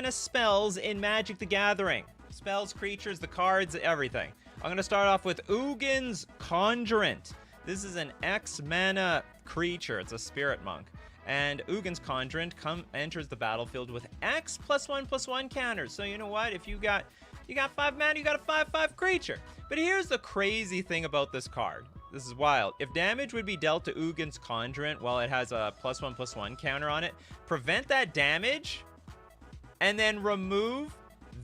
mana spells in Magic the Gathering. Spells, creatures, the cards, everything. I'm going to start off with Ugin's Conjurant. This is an X mana creature. It's a spirit monk. And Ugin's Conjurant enters the battlefield with X +1/+1 counters. So you know what? If you got 5 mana, you got a 5/5 creature. But here's the crazy thing about this card. This is wild. If damage would be dealt to Ugin's Conjurant while it has a +1/+1 counter on it, prevent that damage, and then remove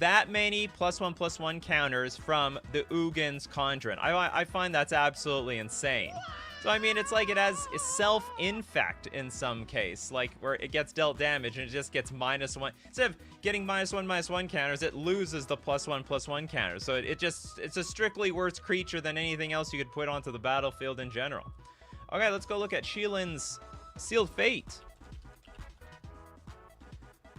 that many +1/+1 counters from the Ugin's Conjurant. I find that's absolutely insane. So, I mean, it's like it has a self-infect in some case, like where it gets dealt damage and it just gets -1. Instead of getting -1/-1 counters, it loses the +1/+1 counters. So it's a strictly worse creature than anything else you could put onto the battlefield in general. Okay, let's go look at Shielin's Sealed Fate.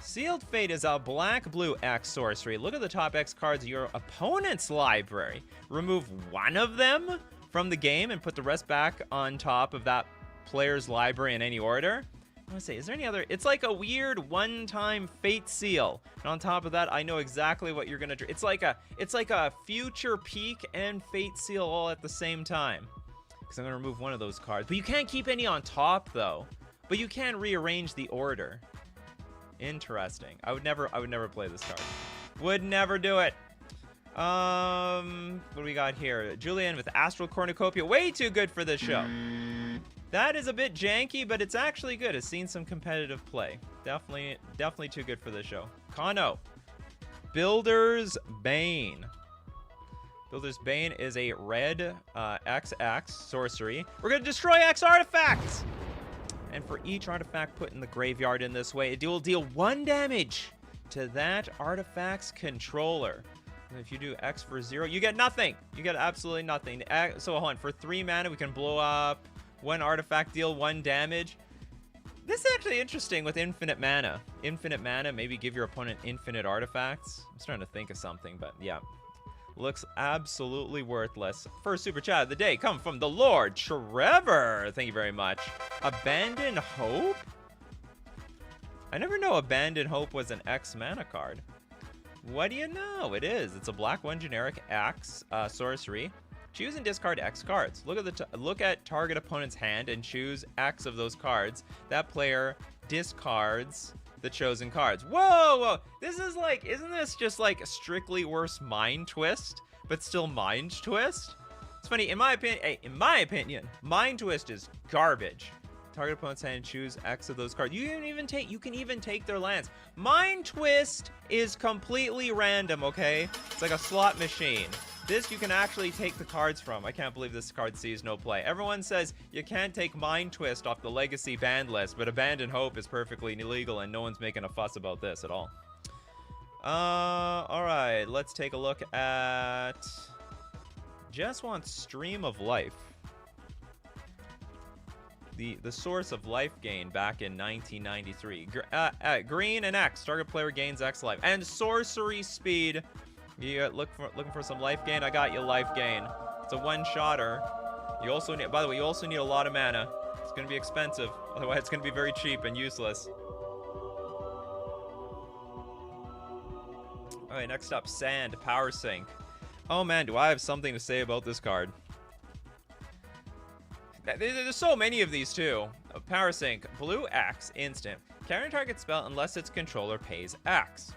Sealed Fate is a black-blue X sorcery. Look at the top X cards of your opponent's library. Remove one of them from the game and put the rest back on top of that player's library in any order. I want to say, is there any other? It's like a weird one-time Fate Seal. And on top of that, I know exactly what you're gonna do. It's like a Future Peak and Fate Seal all at the same time. Because I'm gonna remove one of those cards. But you can't keep any on top though. But you can rearrange the order. Interesting. I would never play this card. Would never do it. What do we got here? Julian with Astral Cornucopia. Way too good for this show. That is a bit janky, but it's actually good. It's seen some competitive play. Definitely too good for this show. Kano. Builder's Bane. Builder's Bane is a red XX sorcery. We're going to destroy X artifacts! And for each artifact put in the graveyard in this way, it will deal 1 damage to that artifact's controller. And if you do X for 0, you get nothing. You get absolutely nothing. So hold on, for 3 mana, we can blow up 1 artifact, deal 1 damage. This is actually interesting with infinite mana. Infinite mana, maybe give your opponent infinite artifacts. I'm starting to think of something, but yeah. Looks absolutely worthless. First super chat of the day come from the Lord Trevor. Thank you very much. Abandon Hope? I never know Abandon Hope was an X mana card. What do you know? It is. It's a black 1 generic X sorcery. Choose and discard X cards. Look at target opponent's hand and choose X of those cards. That player discards the chosen cards. Whoa! This is like, isn't this just like a strictly worse Mind Twist, but still Mind Twist? It's funny, in my opinion, Mind Twist is garbage. Target opponent's hand and choose X of those cards. You can even take their lands. Mind Twist is completely random, okay? It's like a slot machine. This you can actually take the cards from. I can't believe this card sees no play. Everyone says you can't take Mind Twist off the Legacy banned list, but Abandon Hope is perfectly illegal and no one's making a fuss about this at all. Alright, let's take a look at... Just want Stream of Life. The source of life gain back in 1993. Green and X. Target player gains X life. And sorcery speed. You looking for some life gain? I got you life gain. It's a one-shotter. You also need, by the way, you also need a lot of mana. It's going to be expensive. Otherwise, it's going to be very cheap and useless. All right, next up, Sand, Power Sink. Oh man, do I have something to say about this card. There's so many of these too. Power Sink, blue X, instant. Counter target spell unless its controller pays X.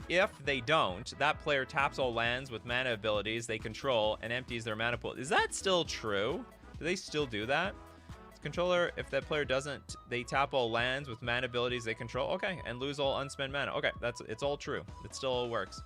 If they don't, that player taps all lands with mana abilities they control and empties their mana pool. Is that still true? Do they still do that? Controller, if that player doesn't, they tap all lands with mana abilities they control. Okay, and lose all unspent mana. Okay, it's all true. It still works.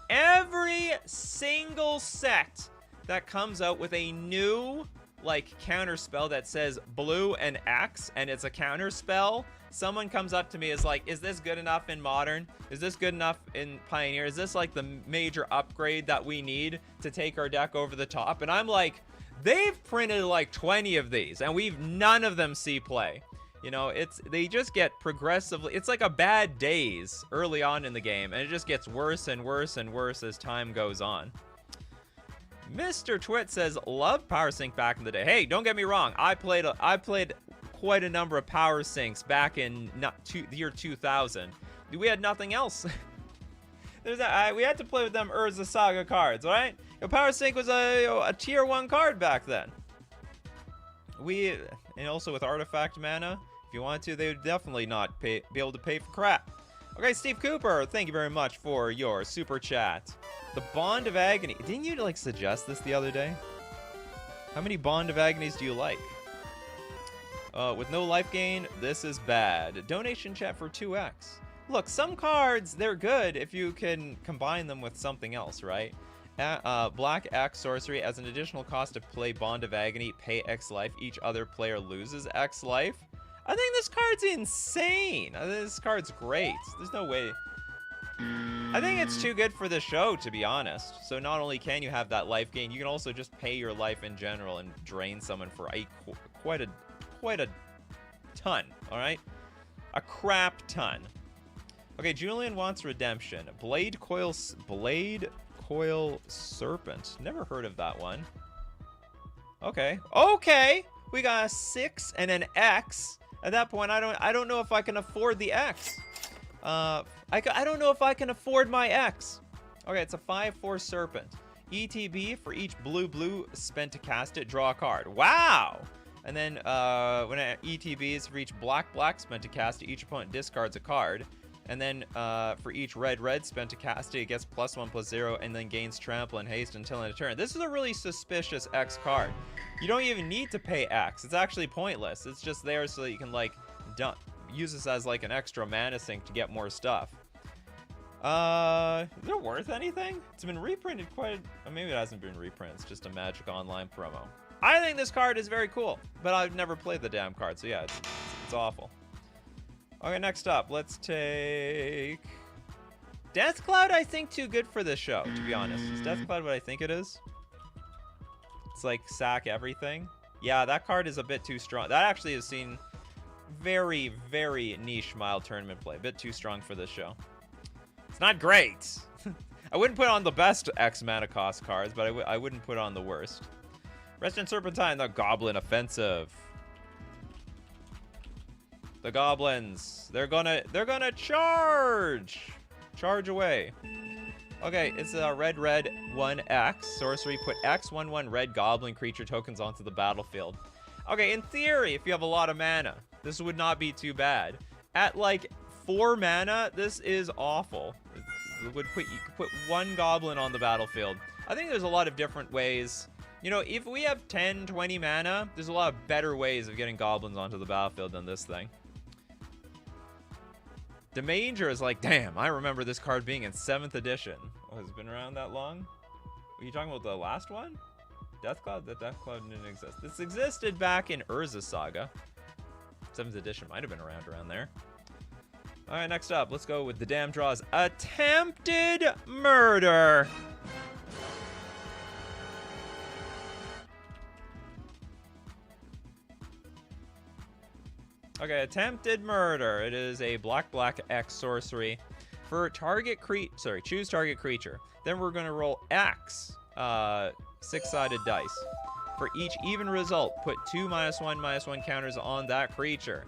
Every single set that comes out with a new like counter spell that says blue and X and it's a counter spell, someone comes up to me is like, is this good enough in Modern? Is this good enough in Pioneer? Is this like the major upgrade that we need to take our deck over the top? And I'm like, they've printed like 20 of these and none of them see play. You know, they just get progressively, it's like a bad days early on in the game and it just gets worse and worse and worse as time goes on. Mr. Twit says, love Power Sync back in the day. Hey, don't get me wrong. I played quite a number of Power Syncs back in the year 2000. We had nothing else. We had to play with them Urza Saga cards, right? Power Sync was a tier 1 card back then. And also with Artifact mana, if you wanted to, they would definitely not be able to pay for crap. Okay, Steve Cooper, thank you very much for your super chat. The Bond of Agony. Didn't you, like, suggest this the other day? How many Bond of Agonies do you like? With no life gain, this is bad. Donation chat for 2x. Look, some cards, they're good if you can combine them with something else, right? Black X sorcery, as an additional cost to play Bond of Agony, pay X life. Each other player loses X life. I think this card's insane. This card's great. There's no way. I think it's too good for the show, to be honest. So not only can you have that life gain, you can also just pay your life in general and drain someone for quite a ton. All right, a crap ton. Okay, Julian wants redemption. Blade Coil Serpent. Never heard of that one. Okay. We got a 6 and an X. At that point, I don't know if I can afford the X. I don't know if I can afford my X. Okay, it's a 5/4 Serpent. ETB, for each blue spent to cast it, draw a card. Wow! And then when ETB is for each black spent to cast it, each opponent discards a card. And then for each red spent to cast it, it gets +1/+0 and then gains trample and haste until end of turn. This is a really suspicious X card. You don't even need to pay X. It's actually pointless. It's just there so that you can, like, use this as, like, an extra mana sink to get more stuff. Is it worth anything? It's been reprinted maybe it hasn't been reprinted. It's just a Magic Online promo. I think this card is very cool, but I've never played the damn card, so yeah, it's awful. Okay, next up, let's take Death Cloud. I think too good for this show, to be honest. Is Death Cloud what I think it is? It's like sack everything. Yeah, that card is a bit too strong. That actually has seen very, very niche mild tournament play. A bit too strong for this show. It's not great. I wouldn't put on the best X mana cost cards, but I wouldn't put on the worst. Resident Serpentine, the Goblin Offensive. The goblins, they're gonna charge away. Okay, it's a red 1X sorcery. Put X 1/1 red goblin creature tokens onto the battlefield. Okay, in theory, if you have a lot of mana, this would not be too bad. At like 4 mana, this is awful. You could put 1 goblin on the battlefield. I think there's a lot of different ways. You know, if we have 10, 20 mana, there's a lot of better ways of getting goblins onto the battlefield than this thing. Demanger is like, damn, I remember this card being in 7th edition. Oh, has it been around that long? Are you talking about the last one? Death Cloud? The Death Cloud didn't exist. This existed back in Urza Saga. 7th edition might have been around there. All right, next up, let's go with the damn draws. Attempted Murder. Okay, Attempted Murder. It is a black X sorcery for choose target creature. Then we're going to roll X 6-sided dice. For each even result, put 2 -1/-1 counters on that creature.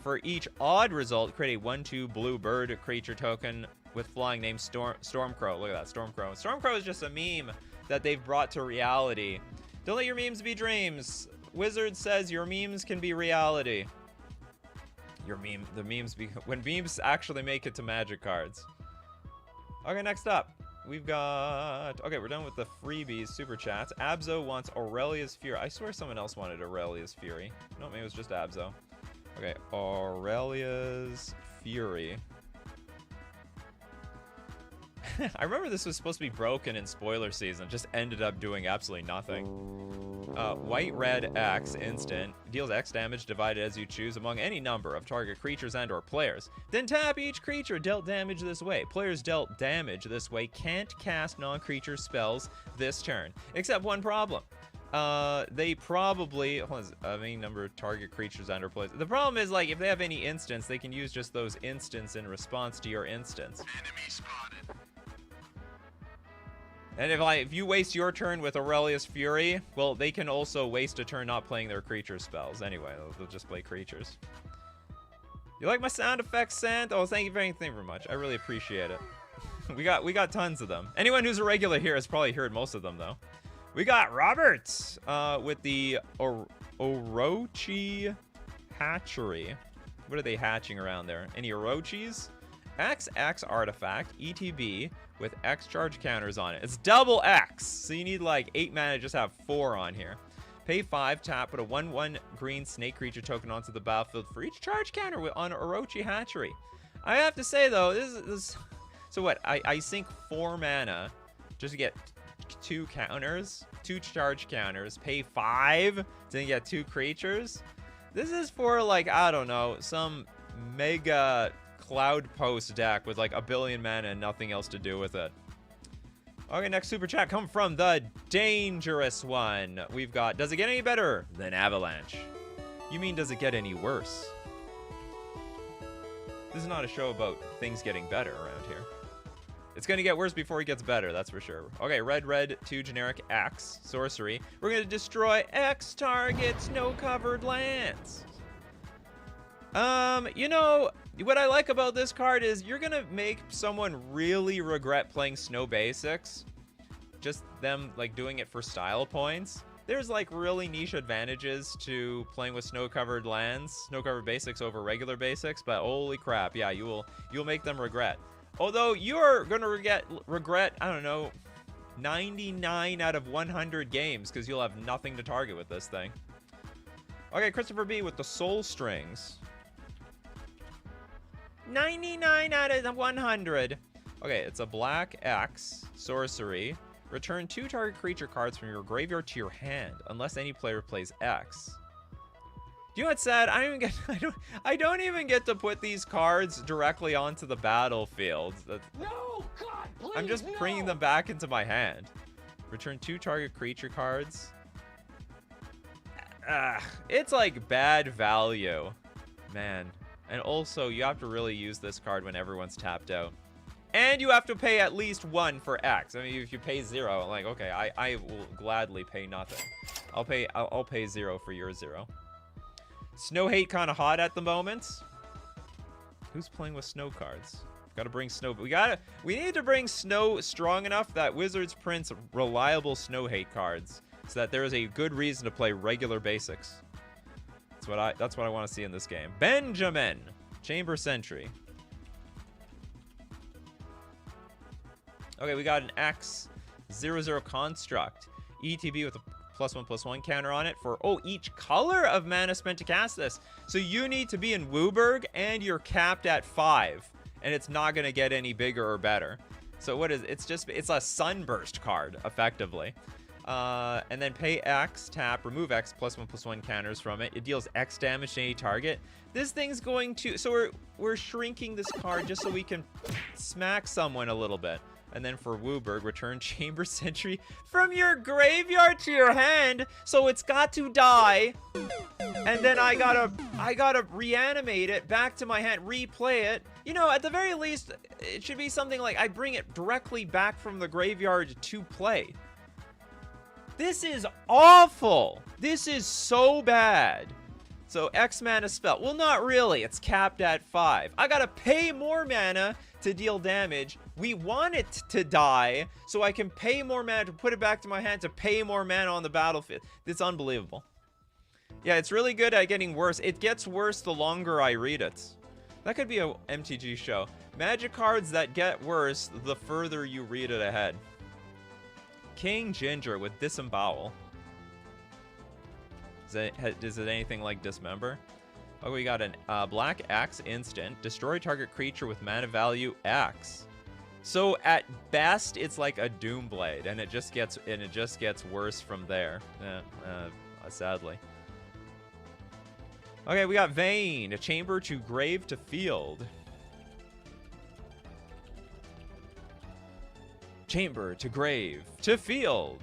For each odd result, create a 1/2 blue bird creature token with flying named Stormcrow. Look at that, Stormcrow. Stormcrow is just a meme that they've brought to reality. Don't let your memes be dreams. Wizard says your memes can be reality. When memes actually make it to Magic cards. Okay, next up, we've got... Okay, we're done with the freebies, super chats. Abzo wants Aurelia's Fury. I swear someone else wanted Aurelia's Fury. No, maybe it was just Abzo. Okay, Aurelia's Fury. I remember this was supposed to be broken in spoiler season. Just ended up doing absolutely nothing. White-red X instant. Deals X damage divided as you choose among any number of target creatures and or players. Then tap each creature dealt damage this way. Players dealt damage this way can't cast non-creature spells this turn. Except one problem. They probably... any number of target creatures and or players. The problem is, like, if they have any instants, they can use just those instants in response to your instance. Enemy spotted. And if you waste your turn with Aurelia's Fury, well, they can also waste a turn not playing their creature spells. Anyway, they'll just play creatures. You like my sound effects, Sant? Oh, thank you very much. I really appreciate it. we got tons of them. Anyone who's a regular here has probably heard most of them, though. We got Robert with the Orochi Hatchery. What are they hatching around there? Any Orochis? XX artifact, ETB, with X charge counters on it. It's double X, so you need like 8 mana to just have 4 on here. Pay 5, tap, put a 1/1 green snake creature token onto the battlefield for each charge counter on Orochi Hatchery. I have to say though, this so what? I sink 4 mana just to get 2 counters, 2 charge counters, pay 5 to get 2 creatures. This is for like, I don't know, some mega cloud post deck with like 1 billion mana and nothing else to do with it. Okay, next super chat come from the dangerous one. We've got, does it get any better than Avalanche? You mean, does it get any worse? This is not a show about things getting better around here. It's going to get worse before it gets better, that's for sure. Okay, red, 2 generic X, sorcery. We're going to destroy X targets, no covered lands. You know, what I like about this card is you're going to make someone really regret playing Snow Basics. Just them, like, doing it for style points. There's, like, really niche advantages to playing with snow-covered lands, snow-covered basics over regular basics, but holy crap, yeah, you'll make them regret. Although you're going to regret, I don't know, 99 out of 100 games because you'll have nothing to target with this thing. Okay, Christopher B with the Soul Strings. 99 out of 100. Okay, it's a black X, sorcery. Return 2 target creature cards from your graveyard to your hand, unless any player plays X. You know what's sad? I don't even get to put these cards directly onto the battlefield. No, God, please, I'm just bringing them back into my hand. Return 2 target creature cards. It's like bad value, man. And also, you have to really use this card when everyone's tapped out. And you have to pay at least 1 for X. I mean, if you pay 0, I'm like, okay, I will gladly pay nothing. I'll pay 0 for your 0. Snow hate kind of hot at the moment. Who's playing with snow cards? Gotta bring snow. We need to bring snow strong enough that Wizards prints reliable snow hate cards, so that there is a good reason to play regular basics. That's what I want to see in this game. Benjamin, Chamber Sentry. Okay, we got an X00 construct. ETB with a +1/+1 counter on it for, each color of mana spent to cast this. So you need to be in Wooburg and you're capped at 5. And it's not going to get any bigger or better. So what is it? It's a Sunburst card, effectively. And then pay X, tap, remove X, +1/+1 counters from it. It deals X damage to any target. This thing's going to, so we're shrinking this card just so we can smack someone a little bit. And then for Wooburg, return Chamber Sentry from your graveyard to your hand, so it's got to die. And then I gotta reanimate it back to my hand, replay it. You know, at the very least, it should be something like I bring it directly back from the graveyard to play. This is awful. This is so bad. So X mana spell. Well, not really. It's capped at 5. I gotta pay more mana to deal damage. We want it to die, so I can pay more mana to put it back to my hand to pay more mana on the battlefield. It's unbelievable. Yeah, it's really good at getting worse. It gets worse the longer I read it. That could be a MTG show. Magic cards that get worse the further you read it ahead. King Ginger with Disembowel. Is it anything like Dismember? Oh, we got a black X instant. Destroy target creature with mana value X. So at best, it's like a Doomblade, and it just gets worse from there. Sadly. Okay, we got Vayne, a chamber to grave to field. Chamber to grave to field.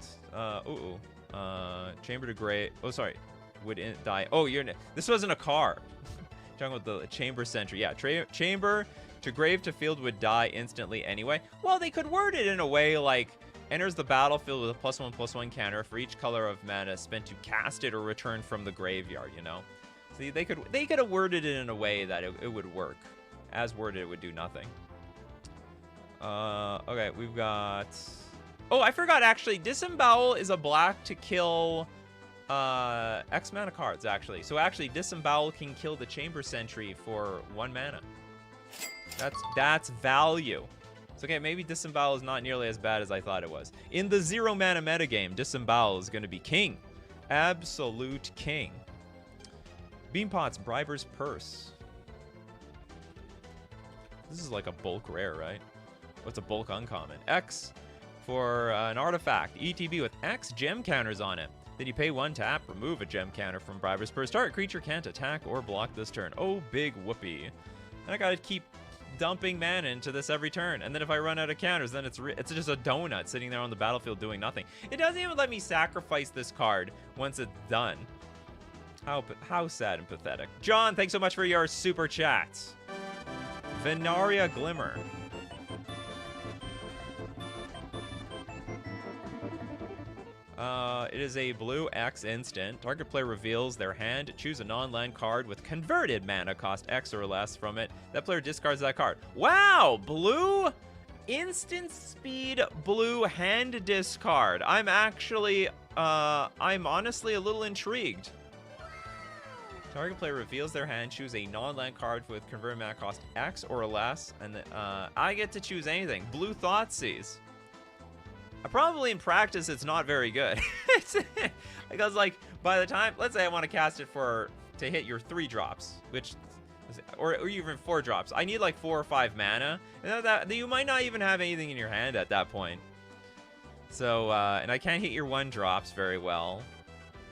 Chamber to grave. Oh, sorry. Would die. Oh, this wasn't a car. Talking about the Chamber Sentry. Yeah, chamber to grave to field would die instantly anyway. Well, they could word it in a way like enters the battlefield with a +1/+1 counter for each color of mana spent to cast it or return from the graveyard, you know? See, they could have worded it in a way that it would work. As worded, it would do nothing. Okay, we've got... Oh, I forgot, actually. Disembowel is a black to kill X mana cards, actually. So, actually, Disembowel can kill the Chamber Sentry for 1 mana. That's value. So, okay, maybe Disembowel is not nearly as bad as I thought it was. In the 0 mana metagame, Disembowel is going to be king. Absolute king. Beanpot's Briber's Purse. This is like a bulk rare, right? What's a bulk uncommon? X for an artifact. ETB with X gem counters on it. Then you pay 1 tap, remove a gem counter from Briber's Purse. Target creature can't attack or block this turn. Oh, big whoopee. And I gotta keep dumping mana into this every turn. And then if I run out of counters, then it's just a donut sitting there on the battlefield doing nothing. It doesn't even let me sacrifice this card once it's done. How sad and pathetic. John, thanks so much for your super chats. Venaria Glimmer. It is a blue X instant. Target player reveals their hand. Choose a non-land card with converted mana cost X or less from it. That player discards that card. Wow! Blue instant speed blue hand discard. I'm actually, I'm honestly a little intrigued. Target player reveals their hand. Choose a non-land card with converted mana cost X or less. And I get to choose anything. Blue Thoughtseize. Probably in practice, it's not very good. Because, like, by the time, let's say I want to cast it to hit your 3 drops, or even 4 drops. I need like 4 or 5 mana, and that you might not even have anything in your hand at that point. So, and I can't hit your 1 drops very well.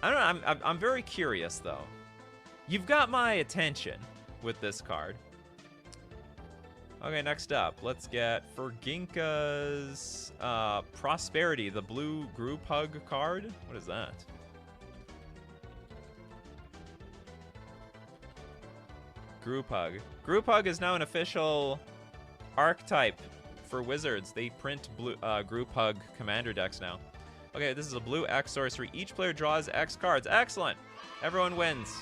I don't know. I'm very curious though. You've got my attention with this card. Okay, next up, let's get for Ginka's Prosperity, the blue Group Hug card. What is that? Group Hug. Group Hug is now an official archetype for Wizards. They print blue Group Hug commander decks now. Okay, this is a blue X sorcery. Each player draws X cards. Excellent. Everyone wins.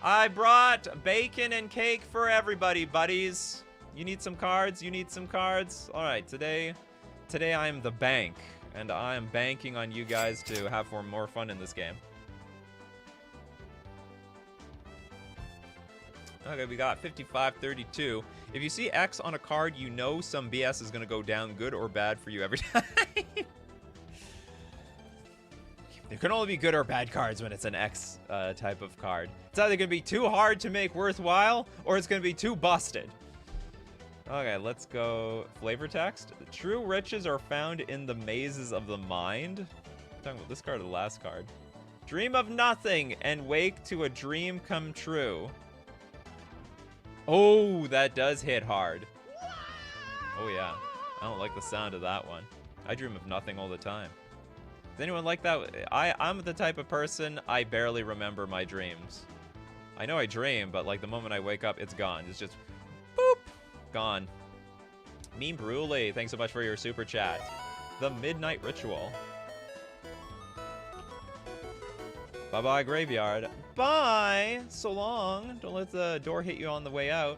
I brought bacon and cake for everybody, buddies. You need some cards? You need some cards? All right, today I'm the bank, and I am banking on you guys to have more fun in this game. Okay, we got 55-32. If you see X on a card, you know some BS is going to go down, good or bad for you every time. There can only be good or bad cards when it's an X type of card. It's either going to be too hard to make worthwhile, or it's going to be too busted. Okay, let's go flavor text. True riches are found in the mazes of the mind. I'm talking about this card or the last card. Dream of nothing and wake to a dream come true. Oh, that does hit hard. Oh yeah, I don't like the sound of that one. I dream of nothing all the time. Does anyone like that? I'm the type of person, I barely remember my dreams. I know I dream, but like the moment I wake up, it's gone. It's just, boop, gone. Meme Brule, thanks so much for your super chat. The Midnight Ritual. Bye-bye, Graveyard. Bye! So long. Don't let the door hit you on the way out.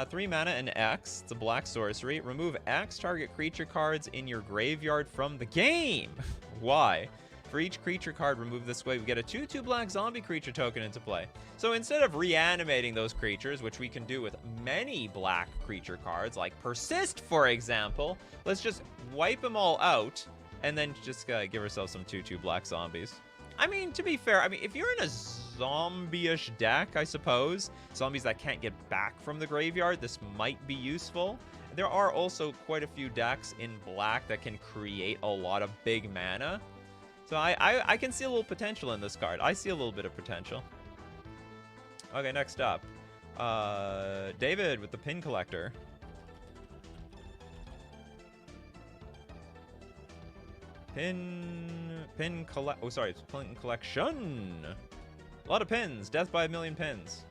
3 mana and X. It's a black sorcery. Remove X target creature cards in your graveyard from the game. Why? For each creature card removed this way, we get a 2/2 black zombie creature token into play. So instead of reanimating those creatures, which we can do with many black creature cards, like Persist, for example, let's just wipe them all out and then just give ourselves some 2/2 black zombies. I mean, to be fair, I mean, if you're in a zombie-ish deck, I suppose, zombies that can't get back from the graveyard, this might be useful. There are also quite a few decks in black that can create a lot of big mana. So I can see a little potential in this card. I see a little bit of potential. Okay, next up. David with the Pin Collector. Pin collection. A lot of pins. Death by a million pins.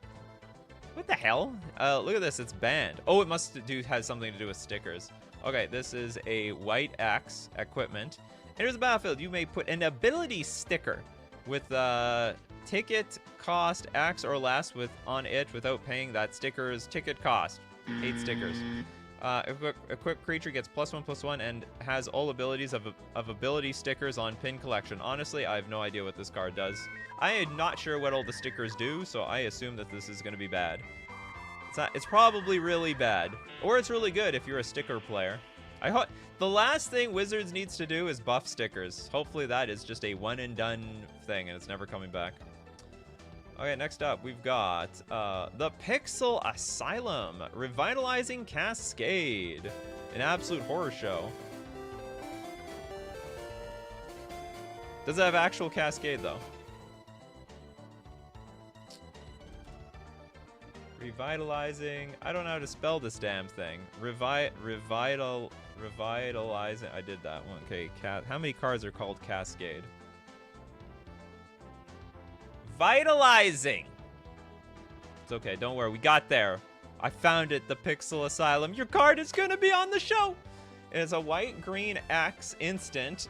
What the hell? Look at this. It's banned. Oh, it must has something to do with stickers. Okay, this is a white X equipment. Enters the battlefield. You may put an ability sticker with ticket cost X or less on it without paying that sticker's ticket cost. 8 stickers. Equipped creature gets +1/+1 and has all abilities of ability stickers on pin collection. Honestly, I have no idea what this card does. I am not sure what all the stickers do, so I assume that this is going to be bad. It's probably really bad. Or it's really good if you're a sticker player. I hope the last thing Wizards needs to do is buff stickers. Hopefully that is just a one and done thing and it's never coming back. Okay, next up we've got the Pixel Asylum Revitalizing Cascade. An absolute horror show. Does it have actual Cascade though? Revitalizing. I don't know how to spell this damn thing. Revitalizing. I did that one. Okay, how many cards are called Cascade? Vitalizing. It's okay, don't worry. We got there. I found it, the Pixel Asylum. Your card is going to be on the show. It is a white-green X instant.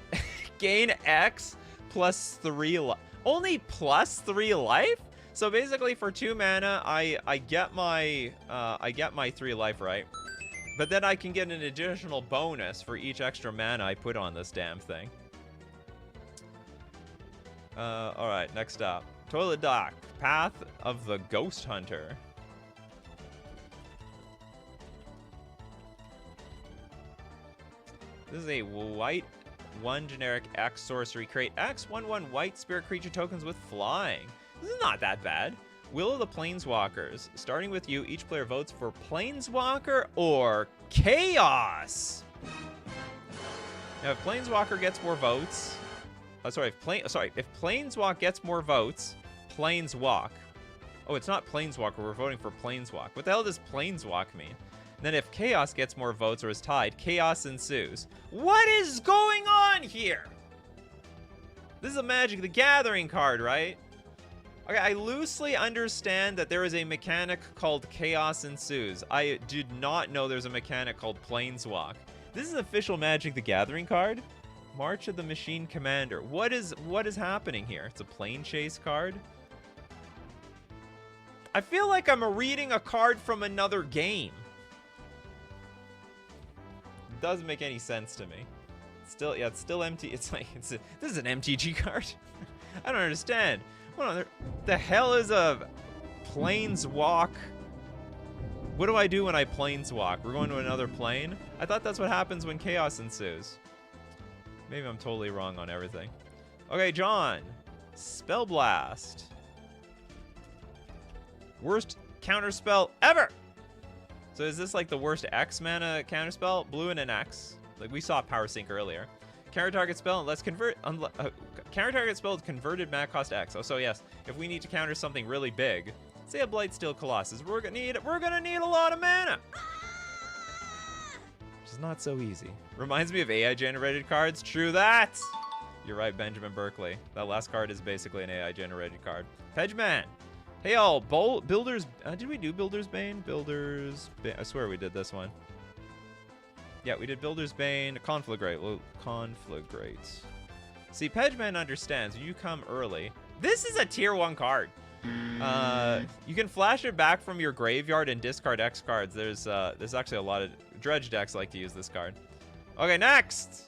Gain X plus 3 life. Only plus 3 life? So basically for 2 mana, I get my 3 life, right? But then I can get an additional bonus for each extra mana I put on this damn thing. Alright, next up. Toilet Dock, Path of the Ghost Hunter. This is a white 1 generic X sorcery. Create X 1/1 white spirit creature tokens with flying. This is not that bad. Will of the Planeswalkers. Starting with you, each player votes for Planeswalker or Chaos. Now, if Planeswalker gets more votes, if Planeswalk gets more votes, Planeswalk. Oh, it's not Planeswalker. We're voting for Planeswalk. What the hell does Planeswalk mean? And then if Chaos gets more votes or is tied, Chaos ensues. What is going on here? This is a Magic the Gathering card, right? Okay, I loosely understand that there is a mechanic called Chaos Ensues. I did not know there's a mechanic called Planeswalk. This is an official Magic the Gathering card. March of the Machine Commander. What is happening here? It's a plane chase card. I feel like I'm reading a card from another game. It doesn't make any sense to me. It's still empty. It's like this is an MTG card. I don't understand. What the hell is a Planeswalk? What do I do when I Planeswalk? We're going to another plane? I thought that's what happens when Chaos ensues. Maybe I'm totally wrong on everything. Okay, John. Spell Blast. Worst counterspell ever! So is this like the worst X mana counterspell? Blue and an X. Like we saw Power Sink earlier. Counter target spell, let's convert. Counter target spell with converted mana cost X. Oh, so yes, if we need to counter something really big, say a Blightsteel Colossus, we're gonna need a lot of mana. Which is not so easy. Reminds me of AI generated cards. True that. You're right, Benjamin Berkeley. That last card is basically an AI generated card. Pedgeman. Hey all, Builder's. Did we do Builder's Bane? I swear we did this one. Yeah, we did Builder's Bane, Conflagrate. Well, Conflagrate. See, Pedgeman understands. You come early. This is a tier 1 card. You can flash it back from your graveyard and discard X cards. There's actually a lot of Dredge decks like to use this card. Okay, next!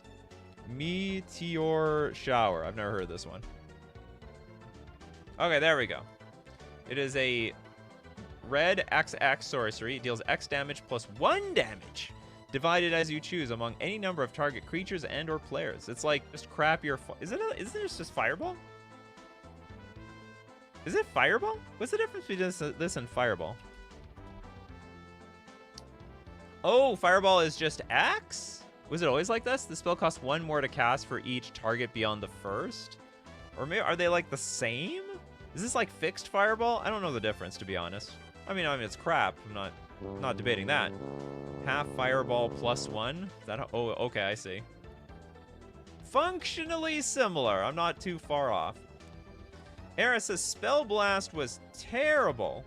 Meteor Shower. I've never heard of this one. Okay, there we go. It is a red XX sorcery. It deals X damage plus 1 damage. Divided as you choose among any number of target creatures and or players. It's like just crap your... Is it just Fireball? Is it Fireball? What's the difference between this and Fireball? Oh, Fireball is just X? Was it always like this? The spell costs 1 more to cast for each target beyond the first? Or maybe are they like the same? Is this like fixed Fireball? I don't know the difference, to be honest. I mean it's crap. I'm not debating that. Half Fireball plus 1? Is that oh, okay, I see. Functionally similar. I'm not too far off. Era says Spell Blast was terrible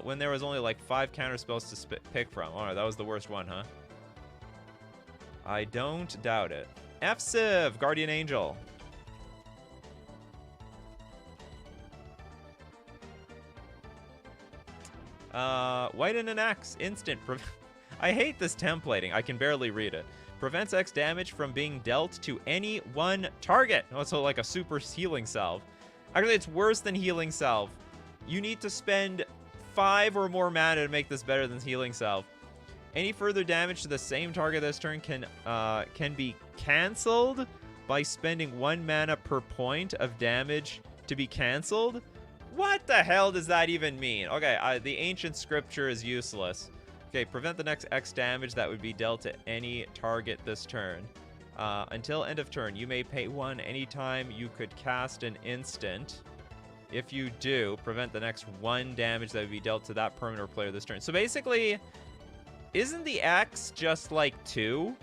when there was only like 5 counterspells to pick from. Alright, that was the worst one, huh? I don't doubt it. F-Civ, Guardian Angel. White and an X. Instant. I hate this templating. I can barely read it. Prevents X damage from being dealt to any one target. Also like a super healing salve. Actually, it's worse than healing salve. You need to spend 5 or more mana to make this better than healing salve. Any further damage to the same target this turn can be cancelled by spending 1 mana per point of damage to be cancelled. What the hell does that even mean? Okay, the ancient scripture is useless. Okay, prevent the next X damage that would be dealt to any target this turn. Until end of turn, you may pay 1 anytime you could cast an instant. If you do, prevent the next 1 damage that would be dealt to that permanent or player this turn. So basically, isn't the X just like 2?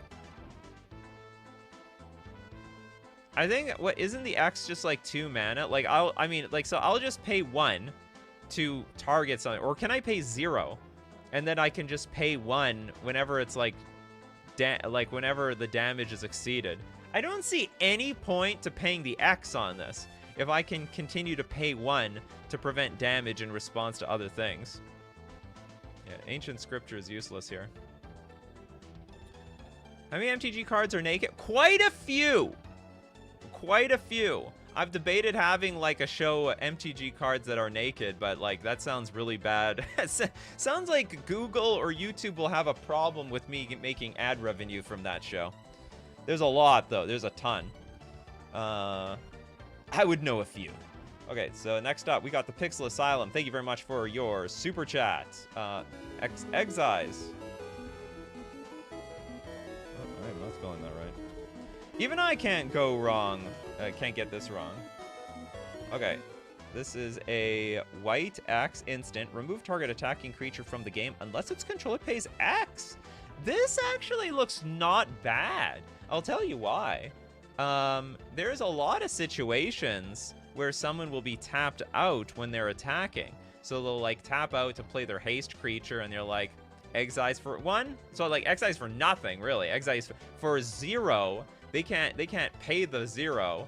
I think, isn't the X just like 2 mana? Like, so I'll just pay 1 to target something. Or can I pay 0? And then I can just pay 1 whenever it's like, whenever the damage is exceeded. I don't see any point to paying the X on this if I can continue to pay 1 to prevent damage in response to other things. Yeah, ancient scripture is useless here. How many MTG cards are naked? Quite a few! Quite a few. I've debated having like a show MTG cards that are naked, but like that sounds really bad. Sounds like Google or YouTube will have a problem with me making ad revenue from that show. There's a lot though. There's a ton. I would know a few. Okay, so next up we got the Pixel Asylum. Thank you very much for your super chat. Exize. Oh, I'm not spelling that right. Even I can't go wrong. Can't get this wrong. Okay. This is a white X instant. Remove target attacking creature from the game unless its controller pays X. This actually looks not bad. I'll tell you why. There's a lot of situations where someone will be tapped out when they're attacking. So they'll like tap out to play their haste creature and they're like, Exize for 1? So like Exize for nothing, really. Exize for 0. They can't pay the 0,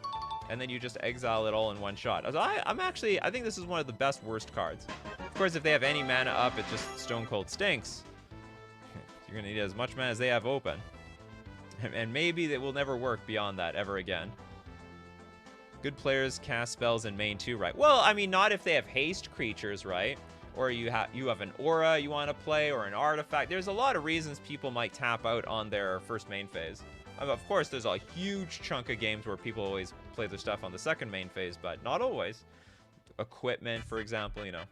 and then you just exile it all in one shot. So I think this is one of the best worst cards. Of course, if they have any mana up, it just stone cold stinks. You're gonna need as much mana as they have open, and maybe it will never work beyond that ever again. Good players cast spells in main too, right? Well, I mean, not if they have haste creatures, right? Or you have an aura you want to play, or an artifact. There's a lot of reasons people might tap out on their first main phase. Of course, there's a huge chunk of games where people always play their stuff on the second main phase, but not always. Equipment, for example, you know.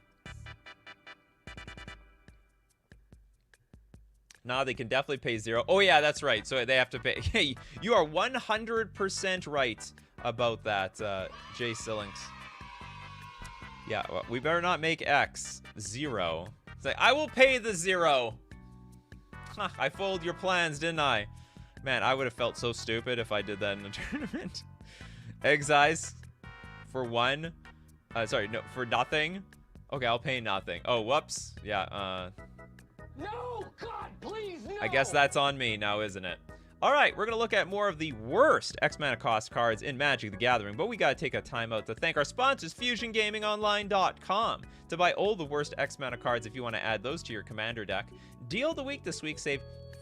Nah, they can definitely pay 0. Oh, yeah, that's right. So they have to pay. Hey, you are 100% right about that, Jay Sillings. Yeah, well, we better not make X 0. It's like, I will pay the 0. Huh, I fooled your plans, didn't I? Man, I would have felt so stupid if I did that in a tournament. Exize for 1. Sorry, no, for nothing. Okay, I'll pay nothing. Oh, whoops. Yeah, No, God, please, no. I guess that's on me now, isn't it? All right, we're going to look at more of the worst X-mana cost cards in Magic the Gathering, but we got to take a time out to thank our sponsors, FusionGamingOnline.com. To buy all the worst X-mana cards if you want to add those to your Commander deck. Deal of the week this week, save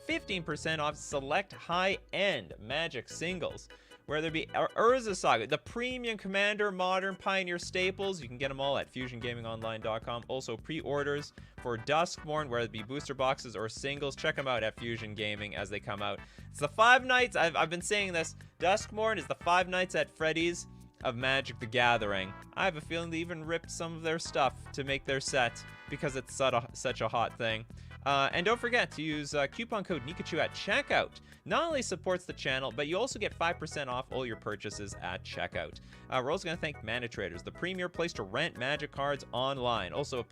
15% off select high-end Magic singles. Whether it be Urza Saga, the premium Commander, Modern, Pioneer staples, you can get them all at FusionGamingOnline.com. Also, pre-orders for Duskmourn, whether it be booster boxes or singles, check them out at Fusion Gaming as they come out. It's the 5 nights, I've been saying this, Duskmourn is the 5 nights at Freddy's of Magic the Gathering. I have a feeling they even ripped some of their stuff to make their set because it's such a hot thing. And don't forget to use coupon code Nikachu at checkout. Not only supports the channel, but you also get 5% off all your purchases at checkout. We're also going to thank Mana Traders, the premier place to rent Magic cards online. Also,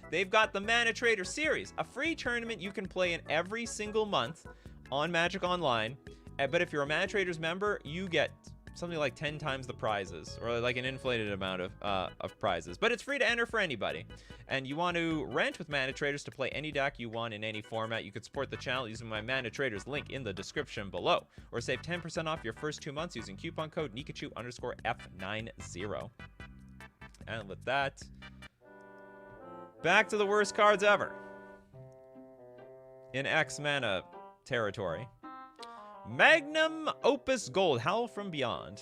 they've got the Mana Trader series, a free tournament you can play in every single month on Magic Online. But if you're a Mana Traders member, you get something like 10 times the prizes, or like an inflated amount of prizes. But it's free to enter for anybody. And you want to rent with Mana Traders to play any deck you want in any format. You could support the channel using my Mana Traders link in the description below, or save 10% off your first 2 months using coupon code Nikachu_F90. And with that, Back to the worst cards ever. In X mana territory. Magnum Opus Gold, Howl from Beyond.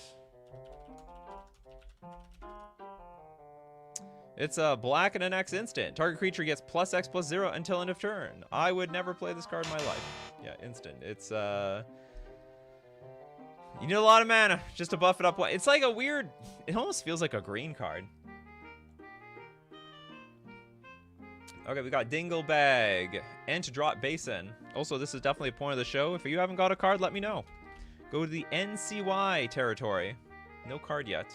It's a black and an X instant. Target creature gets +X/+0 until end of turn. I would never play this card in my life. Yeah, instant. It's you need a lot of mana just to buff it up. It's like a weird, it almost feels like a green card. Okay, we got Dinglebag and to drop Basin. Also, this is definitely a point of the show. If you haven't got a card, let me know. Go to the NCY territory. No card yet.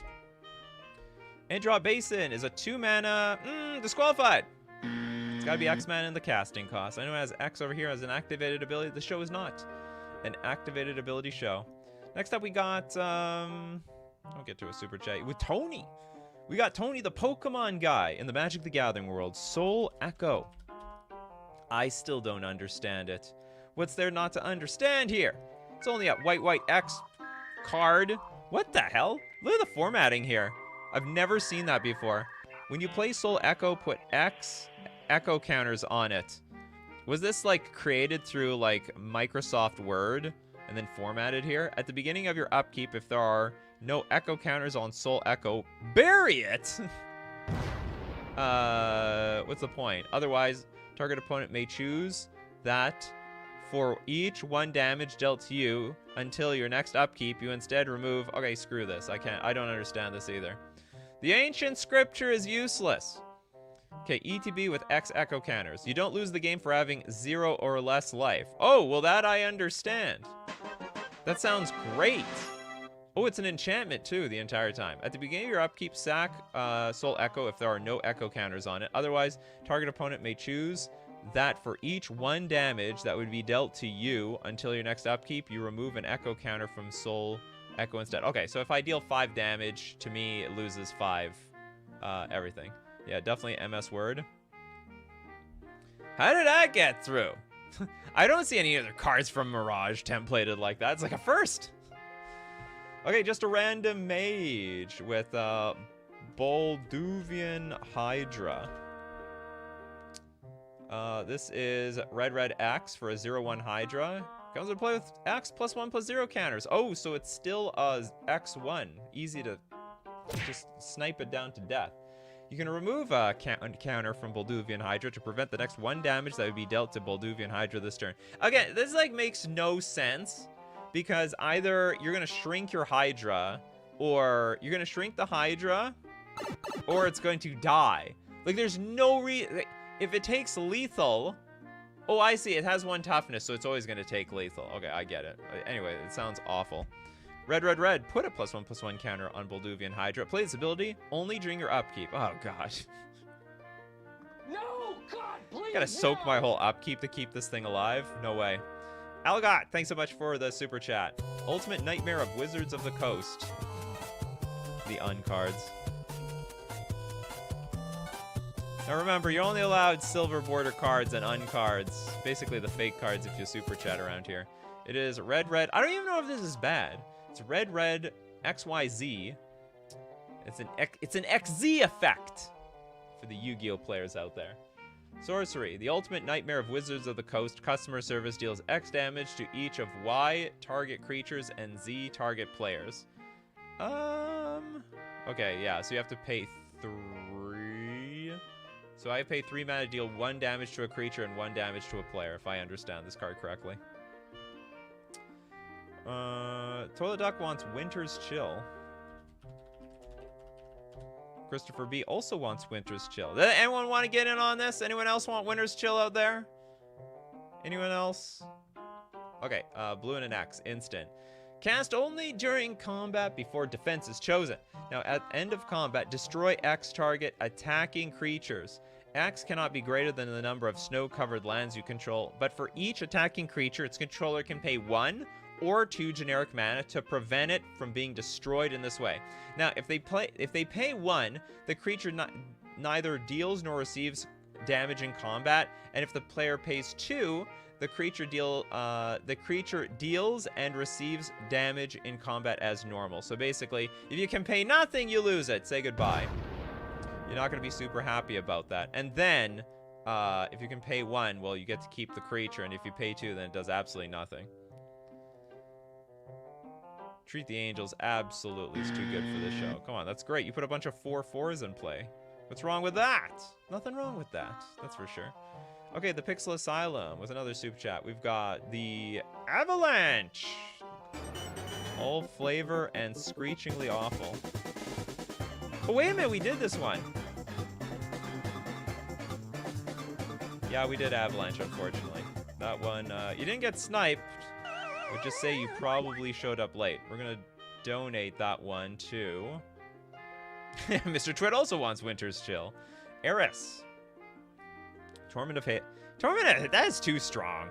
And drop Basin is a 2-mana, disqualified. It's gotta be X mana in the casting cost. I know it has X over here as an activated ability. The show is not an activated ability show. Next up we got, I'll get to a super chat with Tony. We got Tony the Pokemon guy in the Magic the Gathering world. Soul Echo. I still don't understand it. What's there not to understand here? It's only a white X card. What the hell? Look at the formatting here. I've never seen that before. When you play Soul Echo, put X echo counters on it. Was this like created through like Microsoft Word and then formatted here? At the beginning of your upkeep, if there are no echo counters on Soul Echo, bury it! What's the point? Otherwise, target opponent may choose that for each 1 damage dealt to you until your next upkeep, you instead remove... Okay, screw this. I don't understand this either. The ancient scripture is useless. Okay, ETB with X echo counters. You don't lose the game for having 0 or less life. Oh, well that I understand. That sounds great. Oh, it's an enchantment too the entire time. At the beginning of your upkeep, sack Soul Echo if there are no echo counters on it. Otherwise, target opponent may choose that for each 1 damage that would be dealt to you until your next upkeep, you remove an echo counter from Soul Echo instead. Okay, so if I deal 5 damage, to me, it loses 5 everything. Yeah, definitely MS Word. How did I get through? I don't see any other cards from Mirage templated like that. It's like a first. Okay, just a random mage with Bolduvian Hydra. This is red X for a 0/1 Hydra. Comes into play with X +1/+0 counters. Oh, so it's still X1. Easy to just snipe it down to death. You can remove a counter from Bolduvian Hydra to prevent the next 1 damage that would be dealt to Bolduvian Hydra this turn. Again, this like makes no sense because either you're gonna shrink your Hydra, or you're gonna shrink the Hydra, or it's going to die. Like there's no reason. If it takes lethal, oh, I see. It has 1 toughness, so it's always going to take lethal. Okay, I get it. Anyway, it sounds awful. Red. Put a +1/+1 counter on Bolduvian Hydra. Play this ability only during your upkeep. Oh, God. No, God, please. Gotta soak my whole upkeep to keep this thing alive? No way. Algot, thanks so much for the super chat. Ultimate Nightmare of Wizards of the Coast. The uncards. Now remember, you're only allowed silver border cards and uncards. Basically the fake cards if you super chat around here. It is red. I don't even know if this is bad. It's red XYZ. It's an XZ effect for the Yu-Gi-Oh players out there. Sorcery. The ultimate nightmare of Wizards of the Coast. Customer service deals X damage to each of Y target creatures and Z target players. Okay, yeah, so you have to pay 3. So I pay 3 mana to deal 1 damage to a creature and 1 damage to a player, if I understand this card correctly. Toilet Duck wants Winter's Chill. Christopher B also wants Winter's Chill. Does anyone want to get in on this? Anyone else want Winter's Chill out there? Anyone else? Okay, blue and an X, instant. Cast only during combat before defense is chosen. Now, at end of combat, destroy X target attacking creatures. X cannot be greater than the number of snow-covered lands you control, but for each attacking creature, its controller can pay 1 or 2 generic mana to prevent it from being destroyed in this way. Now, if they pay 1, the creature neither deals nor receives damage in combat, and if the player pays 2, the creature deals and receives damage in combat as normal. So basically, if you can pay nothing, you lose it. Say goodbye. You're not going to be super happy about that. And then, if you can pay 1, well, you get to keep the creature. And if you pay 2, then it does absolutely nothing. Treat the Angels absolutely is too good for this show. Come on, that's great. You put a bunch of 4/4s in play. What's wrong with that? Nothing wrong with that. That's for sure. Okay, the Pixel Asylum with another soup chat. We've got the Avalanche. All flavor and screechingly awful. Oh, wait a minute. We did this one. Yeah, we did Avalanche, unfortunately. That one, you didn't get sniped. I would just say you probably showed up late. We're going to donate that one to... Mr. Twit also wants Winter's Chill. Eris. Torment of that is too strong.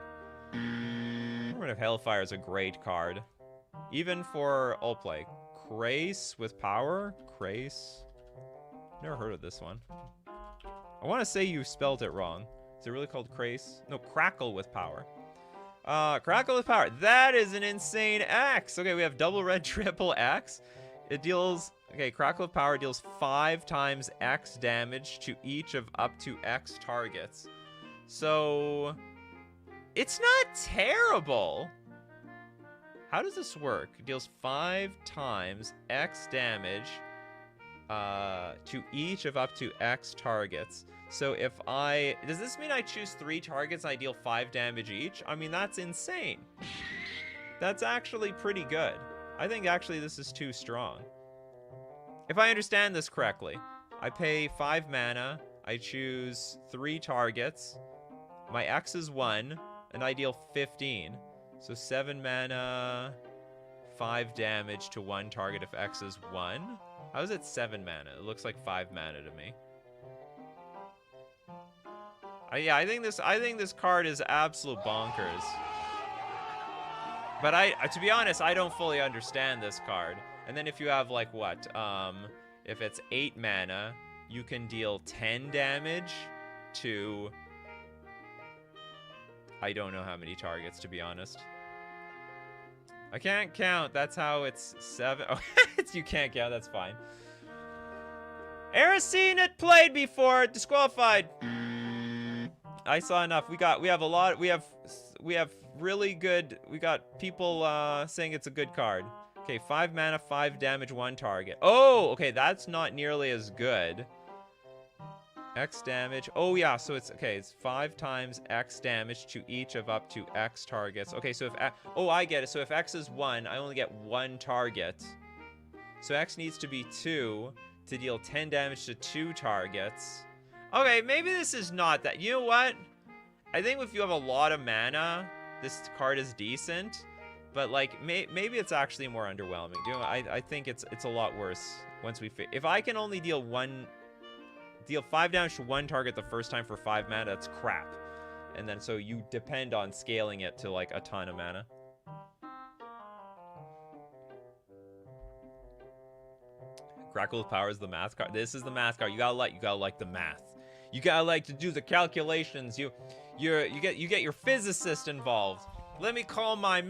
Torment of Hellfire is a great card. Even for all play. Krace with power? Krace? Never heard of this one. I want to say you spelled it wrong. Is it really called Krace? No, Crackle with power. Crackle with power. That is an insane X. Okay, we have double red, triple X. It deals... Okay, Crackle with power deals 5 times X damage to each of up to X targets. So... It's not terrible. How does this work? It deals 5 times X damage to each of up to X targets. So if I... Does this mean I choose 3 targets and I deal 5 damage each? I mean, that's insane. That's actually pretty good. I think actually this is too strong. If I understand this correctly, I pay 5 mana, I choose 3 targets, my X is 1, and I deal 15. So 7 mana, 5 damage to 1 target if X is 1. How is it 7 mana? It looks like 5 mana to me. Yeah, I think this card is absolute bonkers. But to be honest, I don't fully understand this card. And then if you have like what? If it's 8 mana, you can deal 10 damage to... I don't know how many targets, to be honest. I can't count. That's how it's 7. Oh, you can't count. That's fine. Eris seen it played before. Disqualified. I saw enough. We have a lot. We have really good. We got people saying it's a good card. Okay, 5 mana, 5 damage, 1 target. Oh, okay, that's not nearly as good. X damage. Oh yeah, so it's okay. It's 5 times X damage to each of up to X targets. Okay, so if oh, I get it. So if X is 1, I only get 1 target. So X needs to be 2 to deal 10 damage to 2 targets. Okay, maybe this is not that. You know what? I think if you have a lot of mana, this card is decent. But like, maybe it's actually more underwhelming. You know, I think it's a lot worse once we if I can only deal 5 damage to 1 target the first time for 5 mana, that's crap. And then so you depend on scaling it to like a ton of mana. Crackle with power is the math card. This is the math card. You gotta like the math. You gotta like to do the calculations. You get your physicist involved. Let me call my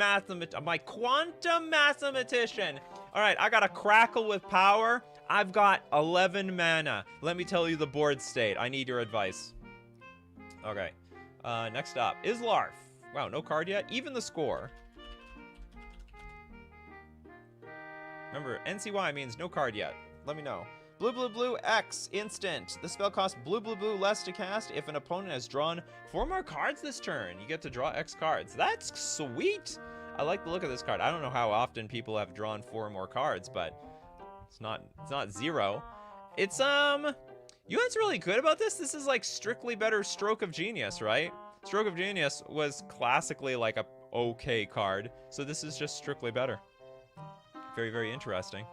quantum mathematician. All right, I got a Crackle with power. I've got 11 mana. Let me tell you the board state. I need your advice. Okay. Next up, Islarf. Wow, no card yet? Even the score. Remember, NCY means no card yet. Let me know. Blue, blue, blue, X, instant. The spell costs blue, blue, blue, less to cast. If an opponent has drawn 4 more cards this turn, you get to draw X cards. That's sweet. I like the look of this card. I don't know how often people have drawn 4 more cards, but it's not 0. It's, you know what's really good about this? This is like strictly better Stroke of Genius, right? Stroke of Genius was classically like a okay card, so this is just strictly better. Very, very interesting.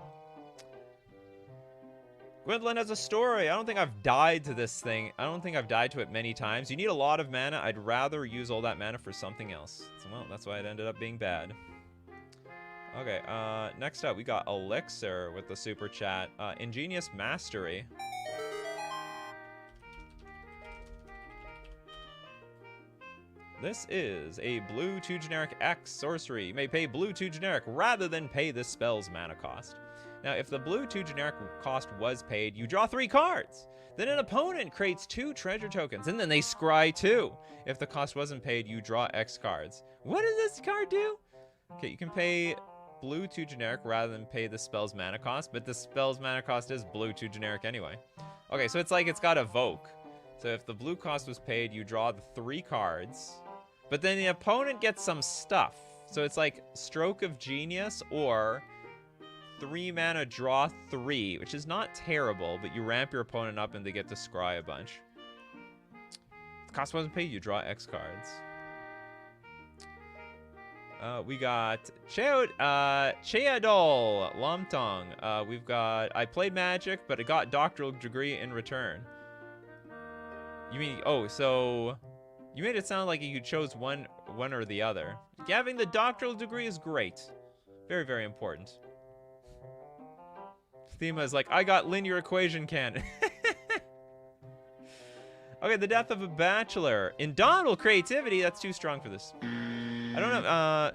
Gwendolyn has a story. I don't think I've died to this thing. I don't think I've died to it many times. You need a lot of mana. I'd rather use all that mana for something else. So, well, that's why it ended up being bad. Okay, next up, we got Elixir with the super chat. Ingenious Mastery. This is a blue 2 generic X sorcery. You may pay blue 2 generic rather than pay this spell's mana cost. Now, if the blue 2 generic cost was paid, you draw 3 cards. Then an opponent creates 2 treasure tokens, and then they scry 2. If the cost wasn't paid, you draw X cards. What does this card do? Okay, you can pay blue 2 generic rather than pay the spell's mana cost, but the spell's mana cost is blue 2 generic anyway. Okay, so it's like it's got evoke. So if the blue cost was paid, you draw the 3 cards, but then the opponent gets some stuff. So it's like Stroke of Genius or 3 mana draw 3, which is not terrible, but you ramp your opponent up and they get to scry a bunch. If the cost wasn't paid, you draw X cards. We got Cheadol Lomtong. We've got I played Magic, but I got doctoral degree in return. You mean, oh, so you made it sound like you chose one or the other. Having the doctoral degree is great. Very, very important. Thema is like, I got linear equation canon. Okay, the death of a bachelor. Indomitable creativity, that's too strong for this. I don't know,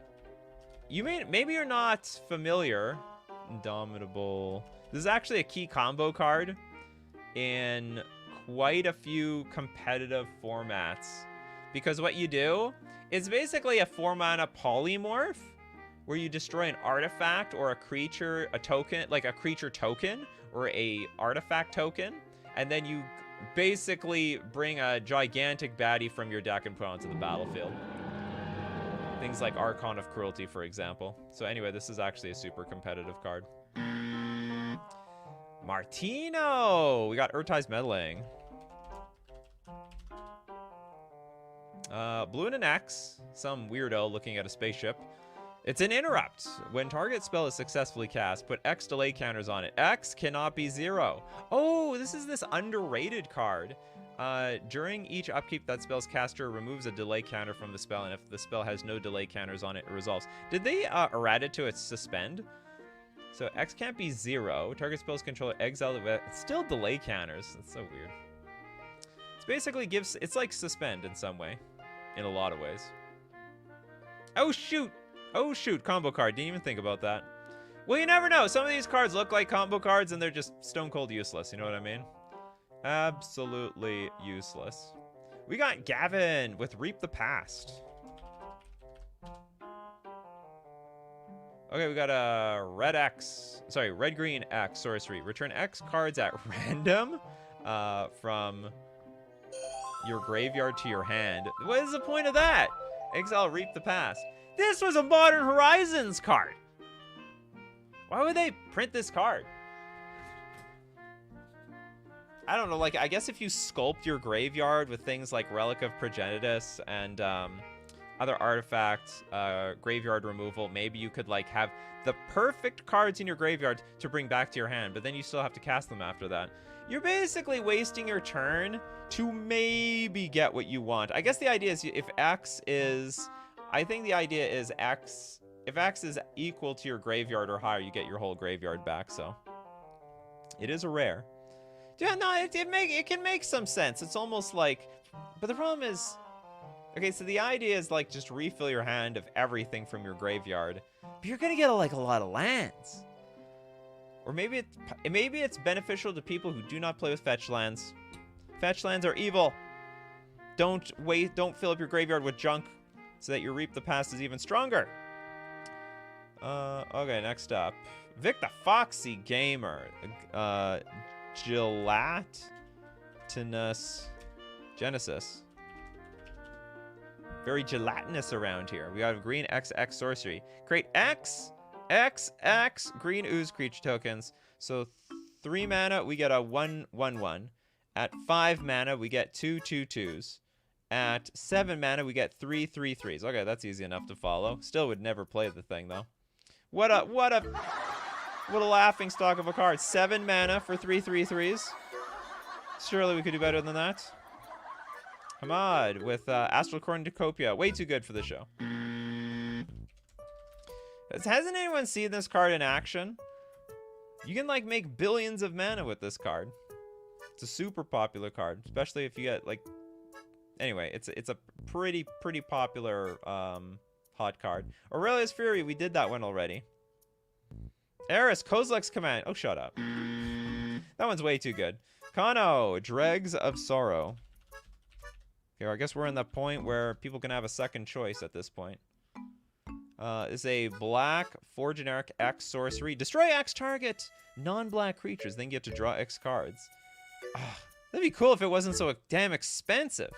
maybe you're not familiar. Indomitable. This is actually a key combo card in quite a few competitive formats. Because what you do is basically a 4-mana polymorph where you destroy an artifact or a creature, a token, like a creature token or a artifact token, and then you basically bring a gigantic baddie from your deck and put it onto the battlefield. Things like Archon of Cruelty, for example. So anyway, this is actually a super competitive card. Martino! We got Urtai's Meddling. Blue and an X. Some weirdo looking at a spaceship. It's an interrupt. When target spell is successfully cast, put X delay counters on it. X cannot be 0. Oh, this is this underrated card. During each upkeep, that spell's caster removes a delay counter from the spell, and if the spell has no delay counters on it, it resolves. Did they errata it to its suspend? So X can't be 0. Target spell's controller exile it. It's still delay counters. That's so weird. It's basically it's like suspend in some way, in a lot of ways. Oh shoot! Oh shoot! Combo card. Didn't even think about that. Well, you never know. Some of these cards look like combo cards, and they're just stone cold useless. You know what I mean? Absolutely useless. We got Gavin with Reap the Past. Okay, we got a red green X sorcery. Return X cards at random from your graveyard to your hand. What is the point of that? Exile Reap the Past. This was a Modern Horizons card. Why would they print this card? I don't know, like, I guess if you sculpt your graveyard with things like Relic of Progenitus and other artifacts, graveyard removal, maybe you could, like, have the perfect cards in your graveyard to bring back to your hand, but then you still have to cast them after that. You're basically wasting your turn to maybe get what you want. I guess the idea is if X is... I think the idea is X... If X is equal to your graveyard or higher, you get your whole graveyard back, so... It is a rare. Yeah, no, it can make some sense. It's almost like... But the problem is... Okay, so the idea is, like, just refill your hand of everything from your graveyard. But you're gonna get, like, a lot of lands. Or maybe it's beneficial to people who do not play with fetch lands. Fetch lands are evil. Don't fill up your graveyard with junk so that your Reap the Past is even stronger. Okay, next up. Vic the Foxy Gamer. Gelatinous Genesis. Very gelatinous around here. We got a green XX sorcery. Create XX green ooze creature tokens. So 3 mana, we get a 1/1/1. At 5 mana, we get 2/2/2s. At 7 mana, we get 3/3/3s. Okay, that's easy enough to follow. Still would never play the thing though. What a laughing stock of a card. 7 mana for 3/3/3s. Surely we could do better than that. Hamad with Astral Cornucopia. Way too good for the show. Hasn't anyone seen this card in action? You can, like, make billions of mana with this card. It's a super popular card, especially if you get, like... Anyway, it's a pretty popular hot card. Aurelia's Fury, we did that one already. Eris, Kozilek's Command. Oh, shut up. That one's way too good. Kano, Dregs of Sorrow. Okay, I guess we're in the point where people can have a second choice at this point. Is a black 4 generic X sorcery. Destroy X target non-black creatures, then you get to draw X cards. That'd be cool if it wasn't so damn expensive.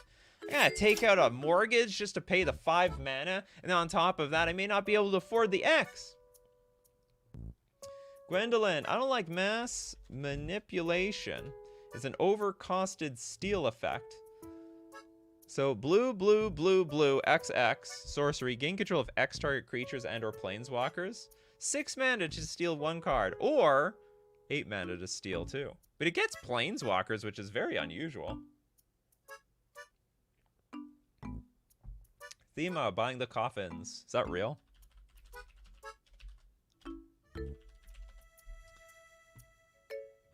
I gotta take out a mortgage just to pay the 5 mana, and then on top of that, I may not be able to afford the X. Gwendolyn, I don't like mass manipulation. It's an overcosted steal effect. So blue, blue, blue, blue, XX, sorcery, gain control of X target creatures and or planeswalkers. 6 mana to steal 1 card, or 8 mana to steal 2. But it gets planeswalkers, which is very unusual. Thema, buying the coffins. Is that real?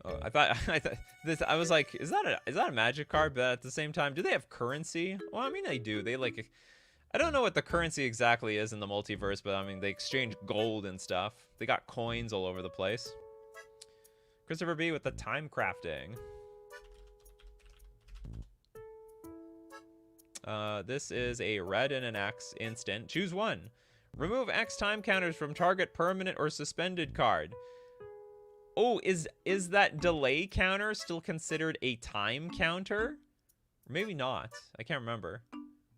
Oh, I was like, is that a magic card? But at the same time, do they have currency? Well, I mean, they do. They like, I don't know what the currency exactly is in the multiverse, but I mean, they exchange gold and stuff. They got coins all over the place. Christopher B with the time crafting. This is a red and an X instant. Choose one. Remove X time counters from target permanent or suspended card. Oh, is that delay counter still considered a time counter? Or maybe not. I can't remember.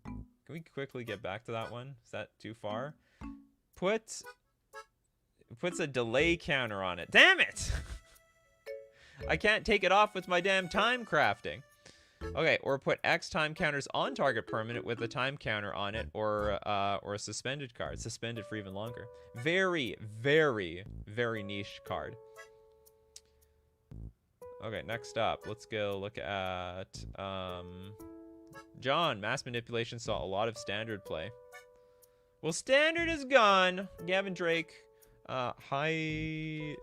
Can we quickly get back to that one? Is that too far? Puts a delay counter on it. Damn it! I can't take it off with my damn time crafting. Okay, or put X time counters on target permanent with a time counter on it, or a suspended card. Suspended for even longer. Very, very, very niche card. Okay, next up, let's go look at John. Mass manipulation saw a lot of standard play. Well, standard is gone. Gavin Drake, Hydradoodle.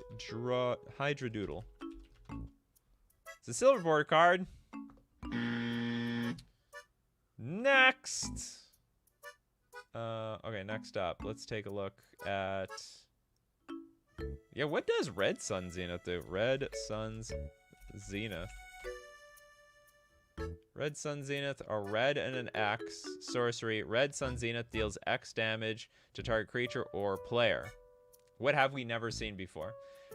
It's a silver border card. Next. Okay, next up, let's take a look at. Yeah, what does Red Sun Zenith do? Red Sun's Zenith. Red Sun Zenith, a red and an X sorcery. Red Sun Zenith deals X damage to target creature or player. What have we never seen before?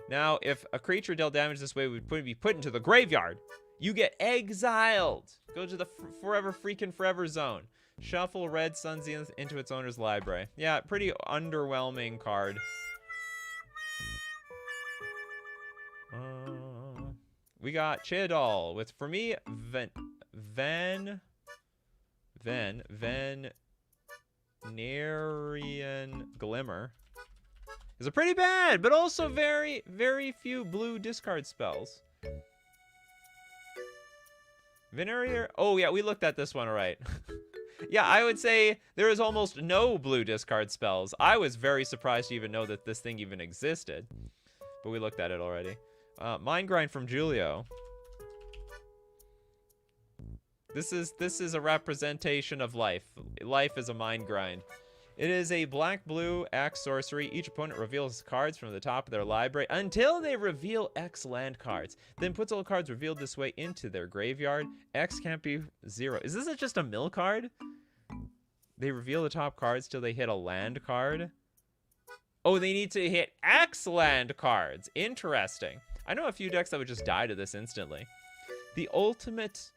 Now, if a creature dealt damage this way, would be put into the graveyard. You get exiled. Go to the forever zone. Shuffle Red Sun Zenith into its owner's library. Yeah, pretty underwhelming card. We got Chidol with, for me, Venerian Glimmer. Is a pretty bad, but also very, very few blue discard spells. Venerian, oh yeah, we looked at this one, all right. Yeah, I would say there is almost no blue discard spells. I was very surprised to even know that this thing even existed, but we looked at it already. Mind Grind from Julio. This is a representation of life. Life is a mind grind. It is a black-blue X sorcery. Each opponent reveals cards from the top of their library until they reveal X land cards. Then puts all cards revealed this way into their graveyard. X can't be 0. Is this just a mill card? They reveal the top cards till they hit a land card. Oh, they need to hit X land cards. Interesting. I know a few decks that would just die to this instantly. The ultimate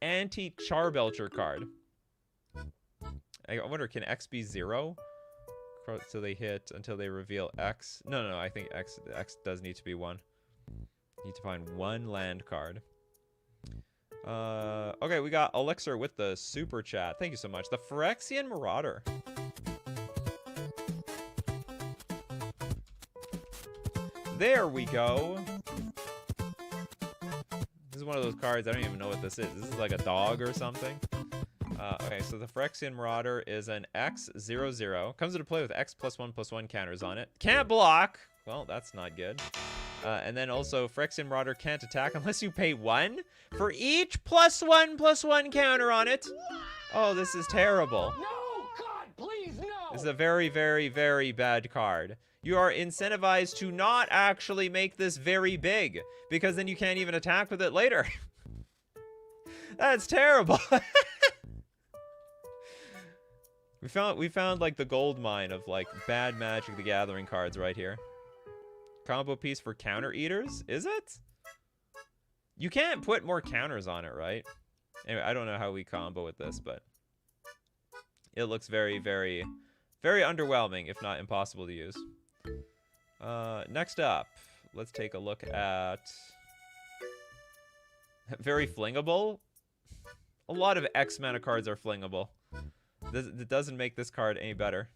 anti-Charbelcher card. I wonder, can X be 0? So they hit until they reveal X. No, I think X does need to be 1. Need to find 1 land card. Okay, we got Elixir with the super chat. Thank you so much. The Phyrexian Marauder. There we go. This is one of those cards, I don't even know what this is. This is like a dog or something. Okay, so the Phyrexian Marauder is an X/0/0. Comes into play with X+1/+1 counters on it. Can't block. Well, that's not good. And then also, Phyrexian Marauder can't attack unless you pay 1 for each +1/+1 counter on it. Oh, this is terrible. No, God, please, no. This is a very, very, very bad card. You are incentivized to not actually make this very big, because then you can't even attack with it later. That's terrible. We found like the gold mine of like bad Magic the Gathering cards right here. Combo piece for counter eaters, is it? You can't put more counters on it, right? Anyway, I don't know how we combo with this, but it looks very, very, very underwhelming, if not impossible to use. Next up, let's take a look at very flingable. A lot of X mana cards are flingable. It doesn't make this card any better.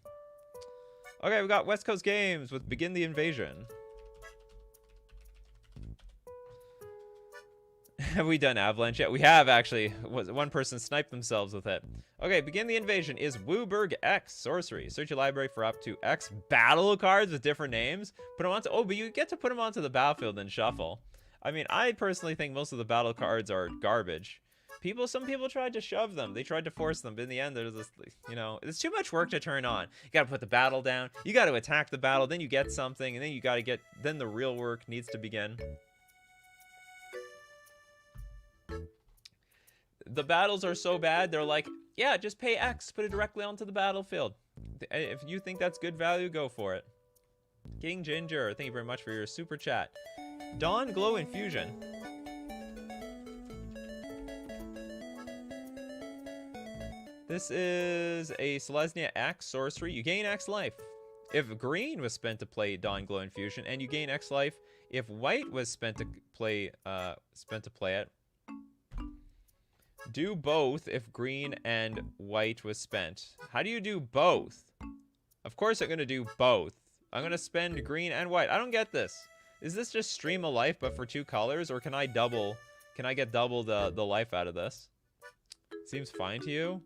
Okay, we got West Coast Games with Begin the Invasion. Have we done Avalanche yet? We have, actually. One person sniped themselves with it. Okay, Begin the Invasion is Wooburg X Sorcery. Search your library for up to X battle cards with different names. Put them onto... Oh, but you get to put them onto the battlefield and shuffle. I mean, I personally think most of the battle cards are garbage. Some people tried to shove them. They tried to force them, but in the end, there's this, you know, it's too much work to turn on. You gotta put the battle down. You gotta attack the battle, then you get something, and then you gotta get... Then the real work needs to begin. The battles are so bad, they're like, yeah, just pay X, put it directly onto the battlefield. If you think that's good value, go for it. King Ginger, thank you very much for your super chat. Dawn Glow Infusion. This is a Selesnya X sorcery. You gain X life. If green was spent to play Dawn Glow Infusion, and you gain X life if white was spent to play it. Do both if green and white was spent. How do you do both? Of course I'm going to do both. I'm going to spend green and white. I don't get this. Is this just Stream of Life but for 2 colors? Or can I get double the life out of this? Seems fine to you?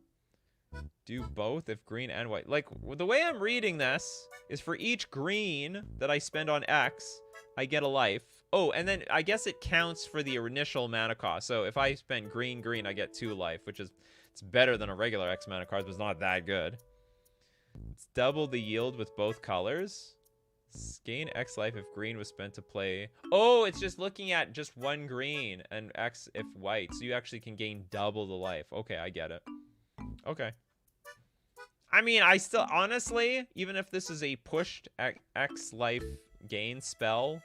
Do both if green and white. Like, the way I'm reading this is for each green that I spend on X, I get a life. Oh, and then I guess it counts for the initial mana cost. So if I spend green, I get 2 life, which is it's better than a regular X mana card, but it's not that good. It's double the yield with both colors. Gain X life if green was spent to play. Oh, it's just looking at just 1 green and X if white. So you actually can gain double the life. Okay, I get it. Okay. I mean, I still, honestly, even if this is a pushed X life gain spell,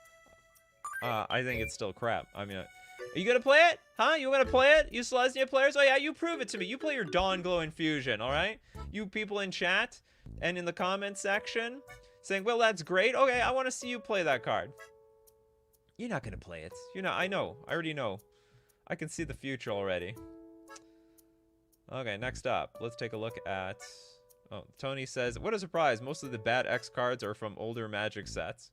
I think it's still crap. I mean, are you gonna play it? Huh? You gonna play it? You Selesnya players? Oh yeah, you prove it to me. You play your Dawn Glow Infusion, alright? You people in chat and in the comment section saying, well, that's great. Okay, I want to see you play that card. You're not gonna play it. You know, I know. I already know. I can see the future already. Okay, next up. Let's take a look at... Oh, Tony says, what a surprise. Most of the bad X cards are from older Magic sets.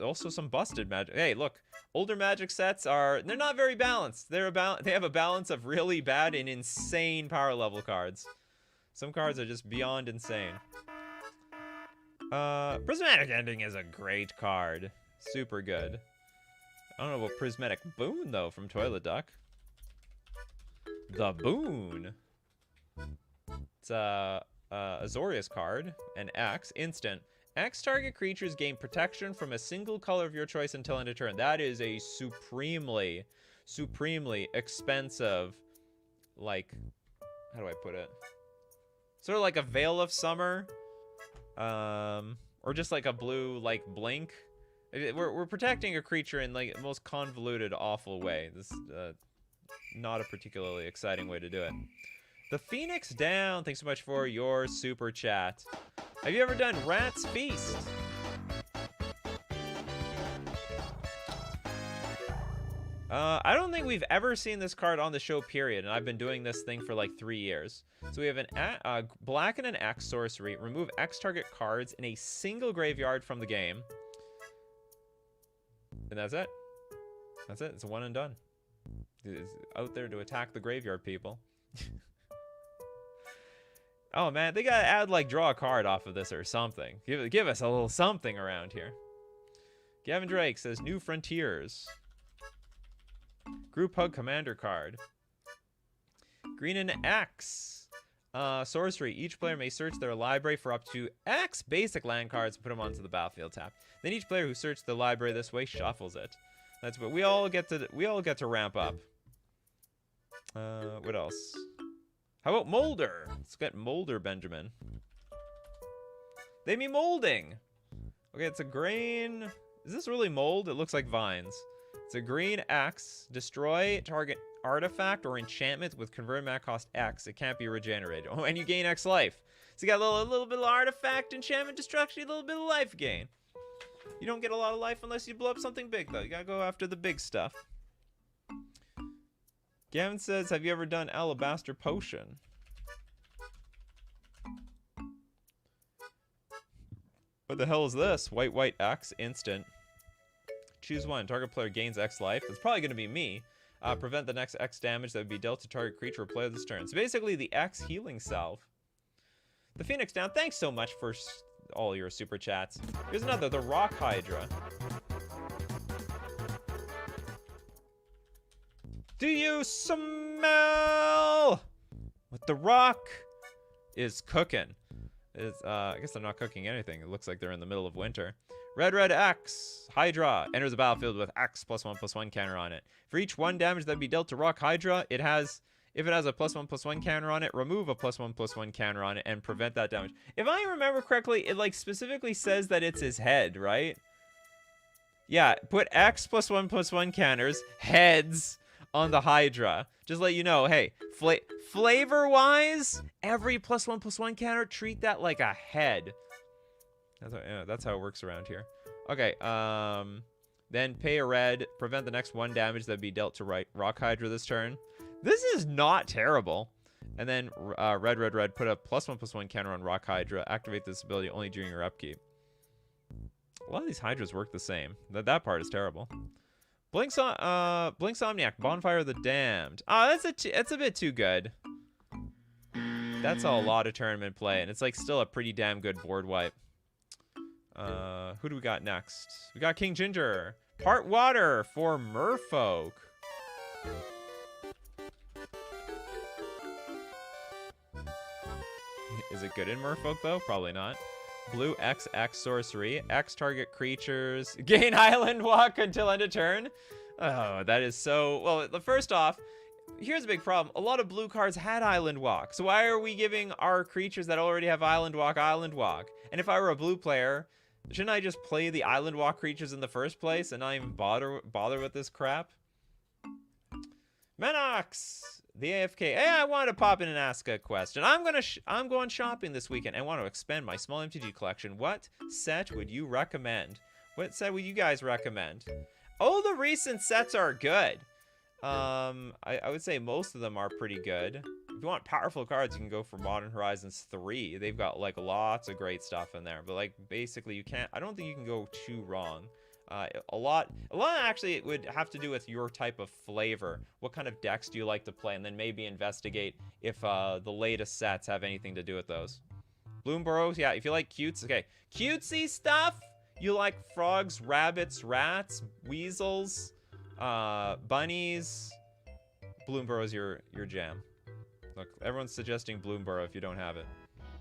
Also some busted Magic. Hey, look. Older Magic sets are... They're not very balanced. They have a balance of really bad and insane power level cards. Some cards are just beyond insane. Prismatic Ending is a great card. Super good. I don't know about Prismatic Boon, though, from Toilet Duck. The Boon. It's a Azorius card, an X, instant. X target creatures gain protection from a single color of your choice until end of turn. That is a supremely expensive, like, how do I put it? Sort of like a Veil of Summer, or just like a blue, like, Blink. We're protecting a creature in like the most convoluted, awful way. This not a particularly exciting way to do it. The Phoenix Down, thanks so much for your super chat. Have you ever done Rat's Feast? I don't think we've ever seen this card on the show, period, and I've been doing this thing for like 3 years. So we have an black and an X sorcery. Remove X target cards in a single graveyard from the game. And that's it. That's it. It's a one and done. It's out there to attack the graveyard people. Oh man, they gotta add like draw a card off of this or something. Give us a little something around here. Gavin Drake says New Frontiers. Group Hug Commander card. Green and X. Sorcery. Each player may search their library for up to X basic land cards and put them onto the battlefield tab. Then each player who searched the library this way shuffles it. That's what we all get to ramp up. What else? How about Molder? Let's get Molder, Benjamin. They mean molding. Okay, it's a green. Is this really mold? It looks like vines. It's a green X. Destroy target artifact or enchantment with converted mana cost X. It can't be regenerated. Oh, and you gain X life. So you got a little bit of artifact, enchantment, destruction, a little bit of life gain. You don't get a lot of life unless you blow up something big, though. You gotta go after the big stuff. Gavin says, have you ever done Alabaster Potion? What the hell is this? White X, instant. Choose one. Target player gains X life. It's probably going to be me. Prevent the next X damage that would be dealt to target creature or player this turn. So basically the X healing salve. The Phoenix down. Thanks so much for all your super chats. Here's another. The Rock Hydra. Do you smell what the rock is cooking? I guess they're not cooking anything. It looks like they're in the middle of winter. Red X Hydra enters the battlefield with X +1/+1 counter on it. For each 1 damage that'd be dealt to Rock Hydra, if it has a +1/+1 counter on it, remove a +1/+1 counter on it and prevent that damage. If I remember correctly, it like specifically says that it's his head, right? Yeah, put X +1/+1 counters, heads on the Hydra. Just let you know, hey, flavor-wise, every +1/+1 counter, treat that like a head. That's how it works around here. Okay, then pay a red, prevent the next 1 damage that'd be dealt to Rock Hydra this turn. This is not terrible. And then red, put a +1/+1 counter on Rock Hydra. Activate this ability only during your upkeep. A lot of these Hydras work the same. That part is terrible. Blink's Omniac, Bonfire of the Damned. Oh, that's a bit too good. That's a lot of tournament play, and it's like still a pretty damn good board wipe. Who do we got next? We got King Ginger. Part Water for Merfolk. Is it good in Merfolk, though? Probably not. Blue XX sorcery. X target creatures. Gain Island Walk until end of turn. Oh, that is so... Well, first off, here's a big problem. A lot of blue cards had Island Walk. So why are we giving our creatures that already have Island Walk, Island Walk? And if I were a blue player, shouldn't I just play the Island Walk creatures in the first place and not even bother with this crap? Menox! The AFK. Hey, I wanted to pop in and ask a question. I'm going shopping this weekend and want to expand my small MTG collection. What set would you recommend? What set would you guys recommend? Oh, the recent sets are good. I would say most of them are pretty good. If you want powerful cards, you can go for Modern Horizons 3. They've got like lots of great stuff in there. But like basically, I don't think you can go too wrong. A lot actually it would have to do with your type of flavor. What kind of decks do you like to play? And then maybe investigate if the latest sets have anything to do with those. Bloom Burrows, yeah, if you like cutes, okay. Cutesy stuff, you like frogs, rabbits, rats, weasels, bunnies. Bloom Burrows your jam. Look, everyone's suggesting Bloom Burrow if you don't have it.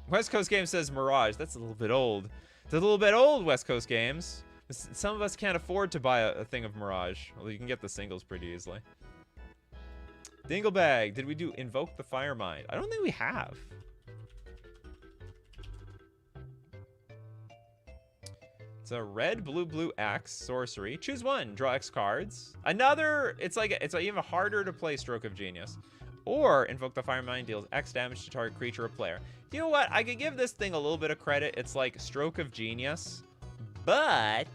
West Coast Games says Mirage. That's a little bit old. It's a little bit old, West Coast Games. Some of us can't afford to buy a thing of Mirage. Well, you can get the singles pretty easily. Dinglebag. Did we do Invoke the Firemind? I don't think we have. It's a red, blue, X sorcery. Choose one. Draw X cards. Another. It's even harder to play Stroke of Genius. Or Invoke the Firemind deals X damage to target creature or player. You know what? I could give this thing a little bit of credit. It's like Stroke of Genius. But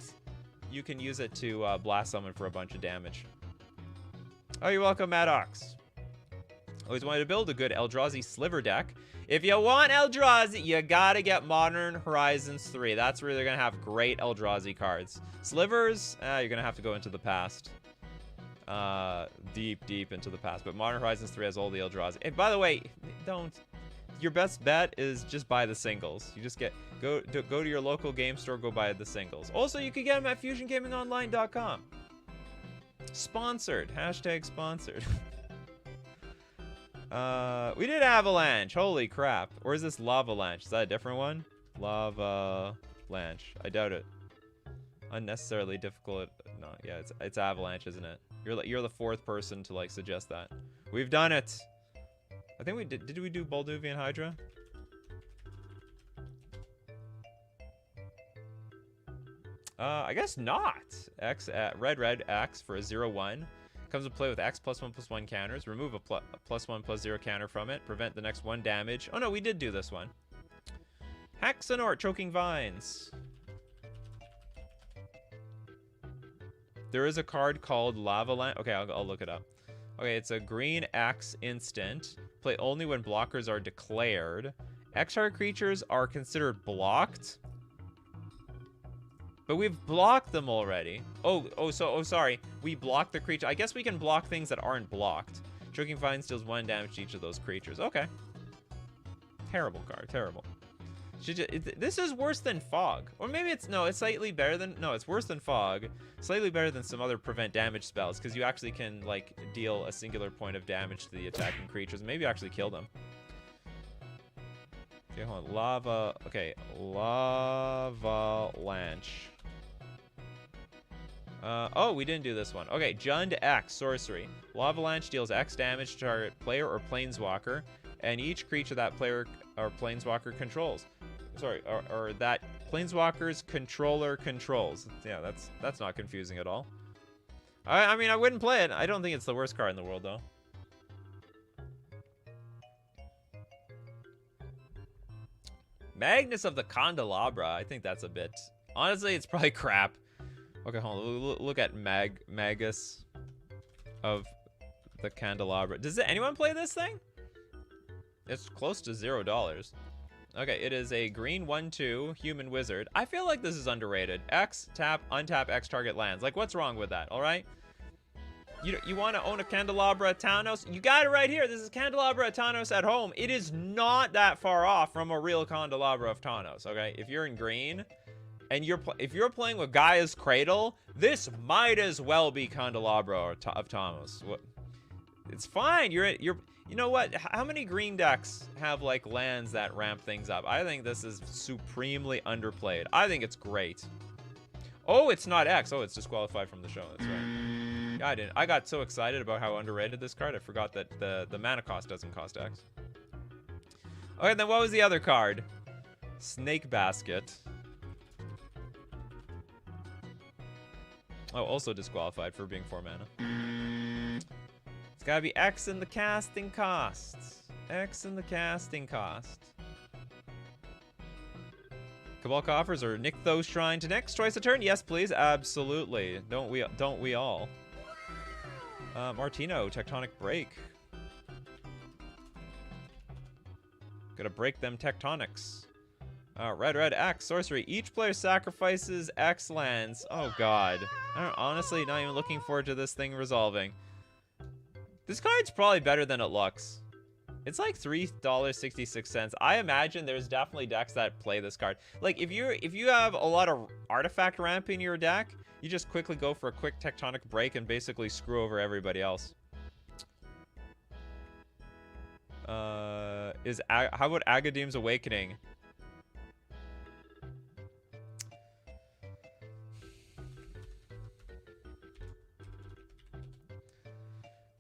you can use it to blast someone for a bunch of damage. Oh, you're welcome, Maddox. Always wanted to build a good Eldrazi Sliver deck. If you want Eldrazi, you gotta get Modern Horizons 3. That's where they're gonna have great Eldrazi cards. Slivers, you're gonna have to go into the past. Deep into the past. But Modern Horizons 3 has all the Eldrazi. And by the way, your best bet is just buy the singles. You just go to your local game store, go buy the singles. Also, you can get them at FusionGamingOnline.com. Sponsored. Hashtag sponsored. We did Avalanche. Holy crap. Or is this Lavalanche? Is that a different one? Lavalanche. I doubt it. Unnecessarily difficult. No, yeah, it's Avalanche, isn't it? You're the fourth person to like suggest that. We've done it. I think we did. Did we do Balduvian Hydra? I guess not. X red X for a 0/1. Comes to play with X +1/+1 counters. Remove a +1/+0 counter from it. Prevent the next 1 damage. Oh no, we did do this one. Hexenort, Choking Vines. There is a card called Lavalanche. Okay, I'll look it up. Okay, it's a green X instant. Play only when blockers are declared. X-Heart creatures are considered blocked. But we've blocked them already. Oh, sorry. We blocked the creature. I guess we can block things that aren't blocked. Choking Vines deals 1 damage to each of those creatures. Okay. Terrible card. Terrible. This is worse than Fog. Or maybe it's... No, it's slightly better than... No, it's worse than Fog. Slightly better than some other prevent damage spells. Because you actually can, like, deal a singular point of damage to the attacking creatures. Maybe actually kill them. Okay, hold on. Lava... Okay. Lavalanche. Oh, we didn't do this one. Okay, Jund X, Sorcery. Lavalanche deals X damage to target player or planeswalker, and each creature that player or planeswalker controls. Sorry, or that planeswalker's controller controls. Yeah, that's not confusing at all. I mean, I wouldn't play it. I don't think it's the worst card in the world, though. Magnus of the Candelabra. I think that's a bit... Honestly, it's probably crap. Okay, hold on. Look at Magus of the Candelabra. Does anyone play this thing? It's close to $0. Okay, it is a green 1/2 human wizard. I feel like this is underrated. X, tap, untap, X target lands. Like, what's wrong with that, all right? You want to own a Candelabra Thanos? You got it right here. This is Candelabra Thanos at home. It is not that far off from a real Candelabra of Thanos, okay? If you're in green... And if you're playing with Gaia's Cradle, this might as well be Candelabra of Thanos. What? It's fine. You know what? How many green decks have like lands that ramp things up? I think this is supremely underplayed. I think it's great. Oh, it's not X. Oh, it's disqualified from the show. That's right. Yeah, I got so excited about how underrated this card. I forgot that the mana cost doesn't cost X. Okay, then what was the other card? Snake Basket. Oh, also disqualified for being 4 mana. It's gotta be X in the casting cost. X in the casting cost. Cabal Coffers or Nykthos Shrine to next. Twice a turn? Yes, please. Absolutely. Don't we all? Martino, Tectonic Break. Gotta break them tectonics. Red X, Sorcery. Each player sacrifices X lands. Oh, God. Honestly, not even looking forward to this thing resolving. This card's probably better than it looks. It's like $3.66. I imagine there's definitely decks that play this card. Like, if you have a lot of artifact ramp in your deck, you just quickly go for a quick Tectonic Break and basically screw over everybody else. How about Agadeem's Awakening?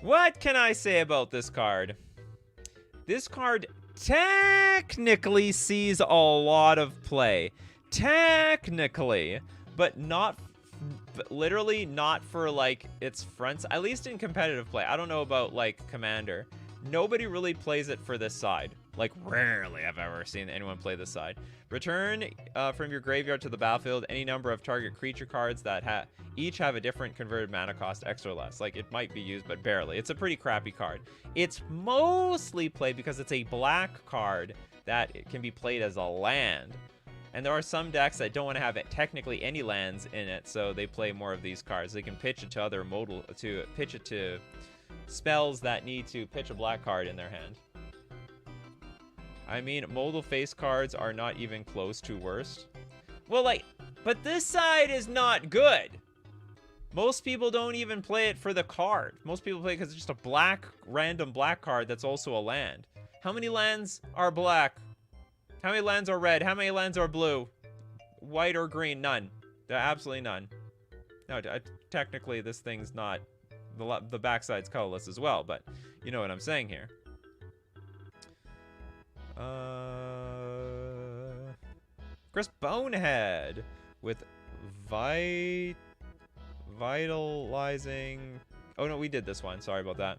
What can I say about this card? This card technically sees a lot of play. Technically. But literally not for, like, its fronts. At least in competitive play. I don't know about, like, Commander. Nobody really plays it for this side. Like, rarely have I ever seen anyone play this side. Return from your graveyard to the battlefield any number of target creature cards that each have a different converted mana cost, X or less. Like, it might be used, but barely. It's a pretty crappy card. It's mostly played because it's a black card that it can be played as a land. And there are some decks that don't want to have technically any lands in it, so they play more of these cards. They can pitch it to other pitch it to spells that need to pitch a black card in their hand. I mean, modal face cards are not even close to worst. Well, like, but this side is not good. Most people don't even play it for the card. Most people play it because it's just a black, random black card that's also a land. How many lands are black? How many lands are red? How many lands are blue? White or green? None. Absolutely none. No, technically this thing's not... The backside's colorless as well, but you know what I'm saying here. Chris Bonehead with Vitalizing... Oh, no, we did this one. Sorry about that.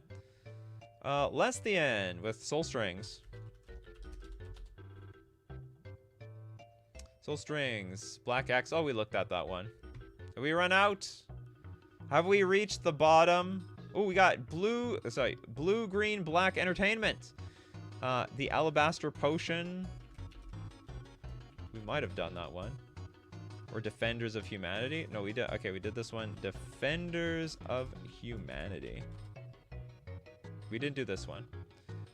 Lesthian with Soul Strings. Soul Strings. Black X. Oh, we looked at that one. Have we run out? Have we reached the bottom? Oh, we got blue, green, black entertainment. The Alabaster Potion. We might have done that one. Or Defenders of Humanity. No, we did. Okay, we did this one. Defenders of Humanity. We didn't do this one.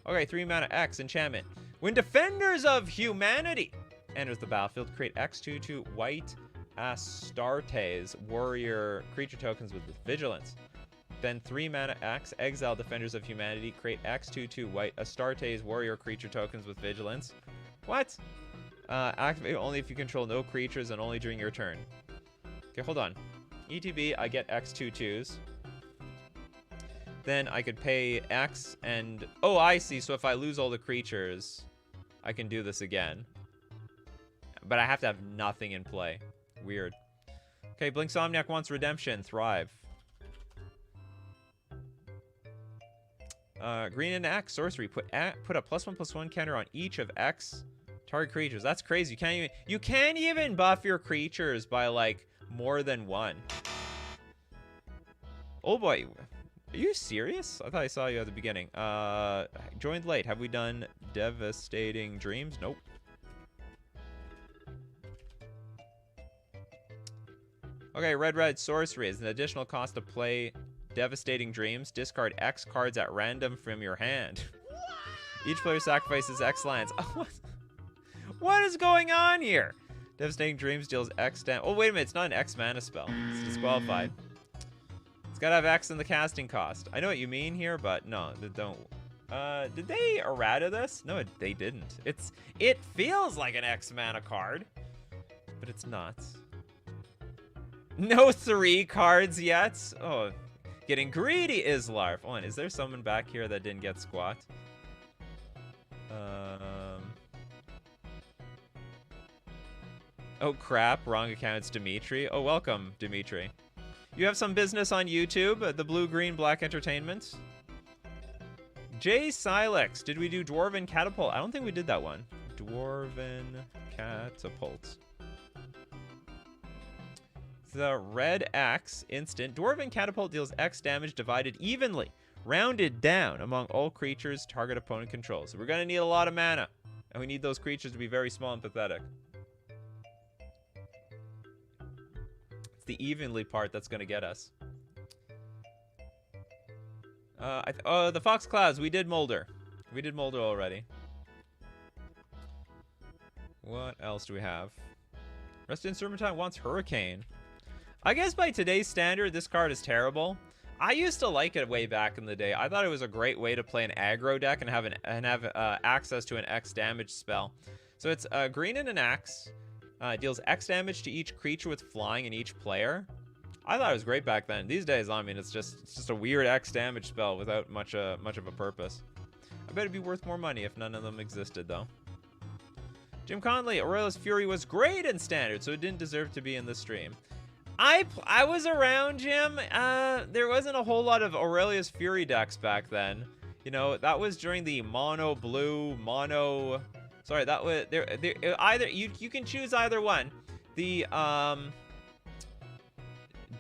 Okay, 3 mana X enchantment. When Defenders of Humanity enters the battlefield, create X/2/2 white Astartes warrior creature tokens with Vigilance. Then 3 mana X, exile Defenders of Humanity, create X/2/2 white Astartes warrior creature tokens with Vigilance. What? Activate only if you control no creatures and only during your turn. Okay, hold on. ETB, I get X/2/2s. Then I could pay X and... Oh, I see. So if I lose all the creatures, I can do this again. But I have to have nothing in play. Weird. Okay, Blinksomniac wants redemption. Thrive. Green and X sorcery. Put a +1/+1 counter on each of X target creatures. That's crazy. You can't even buff your creatures by like more than 1. Oh boy. Are you serious? I thought I saw you at the beginning. Joined late. Have we done Devastating Dreams? Nope. Okay, red sorcery is an additional cost to play Devastating Dreams. Discard X cards at random from your hand. Each player sacrifices X lands. Oh, what is going on here? Devastating Dreams deals X damage. Oh, wait a minute. It's not an X mana spell. It's disqualified. It's got to have X in the casting cost. I know what you mean here, but no, they don't. Did they errata this? No, they didn't. It feels like an X mana card, but it's not. No 3 cards yet. Oh, getting greedy is Larf. Oh, and is there someone back here that didn't get squat? Oh crap, wrong account. It's Dimitri. Oh, welcome, Dimitri. You have some business on YouTube, the Blue Green Black Entertainment. Jay Silex, did we do Dwarven Catapult? I don't think we did that one. Dwarven Catapult. The red X instant. Dwarven Catapult deals X damage divided evenly, rounded down among all creatures target opponent controls. So we're going to need a lot of mana, and we need those creatures to be very small and pathetic. It's the evenly part that's going to get us. The Fox Clouds, we did Molder. We did Molder already. What else do we have? Rested Serpentine wants Hurricane. I guess by today's standard, this card is terrible. I used to like it way back in the day. I thought it was a great way to play an aggro deck and have access to an X damage spell. So it's green and an X. It deals X damage to each creature with flying and each player. I thought it was great back then. These days, I mean, it's just a weird X damage spell without much of a purpose. I bet it'd be worth more money if none of them existed, though. Jim Conley, Aurelius Fury was great in Standard, so it didn't deserve to be in the stream. I was around, Jim. There wasn't a whole lot of Aurelius Fury decks back then. You know, that was during the mono blue, mono... Sorry, that was... either you can choose either one. The,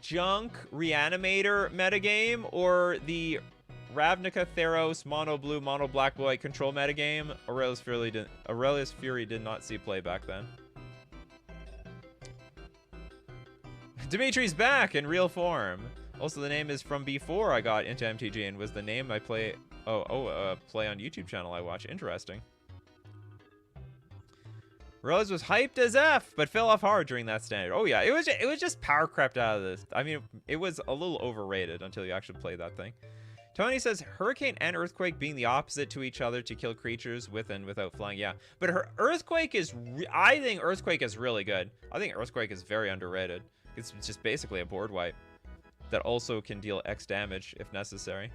Junk Reanimator metagame or the Ravnica Theros mono blue, mono black white control metagame. Aurelius Fury did not see play back then. Dimitri's back in real form. Also, the name is from before I got into MTG and was the name I play. Play on YouTube channel I watch. Interesting. Rose was hyped as F, but fell off hard during that standard. Oh yeah, it was just power crept out of this. I mean, it was a little overrated until you actually play that thing. Tony says Hurricane and Earthquake being the opposite to each other to kill creatures with and without flying. Yeah, but her Earthquake is, I think Earthquake is really good. I think Earthquake is very underrated. It's just basically a board wipe that also can deal X damage if necessary.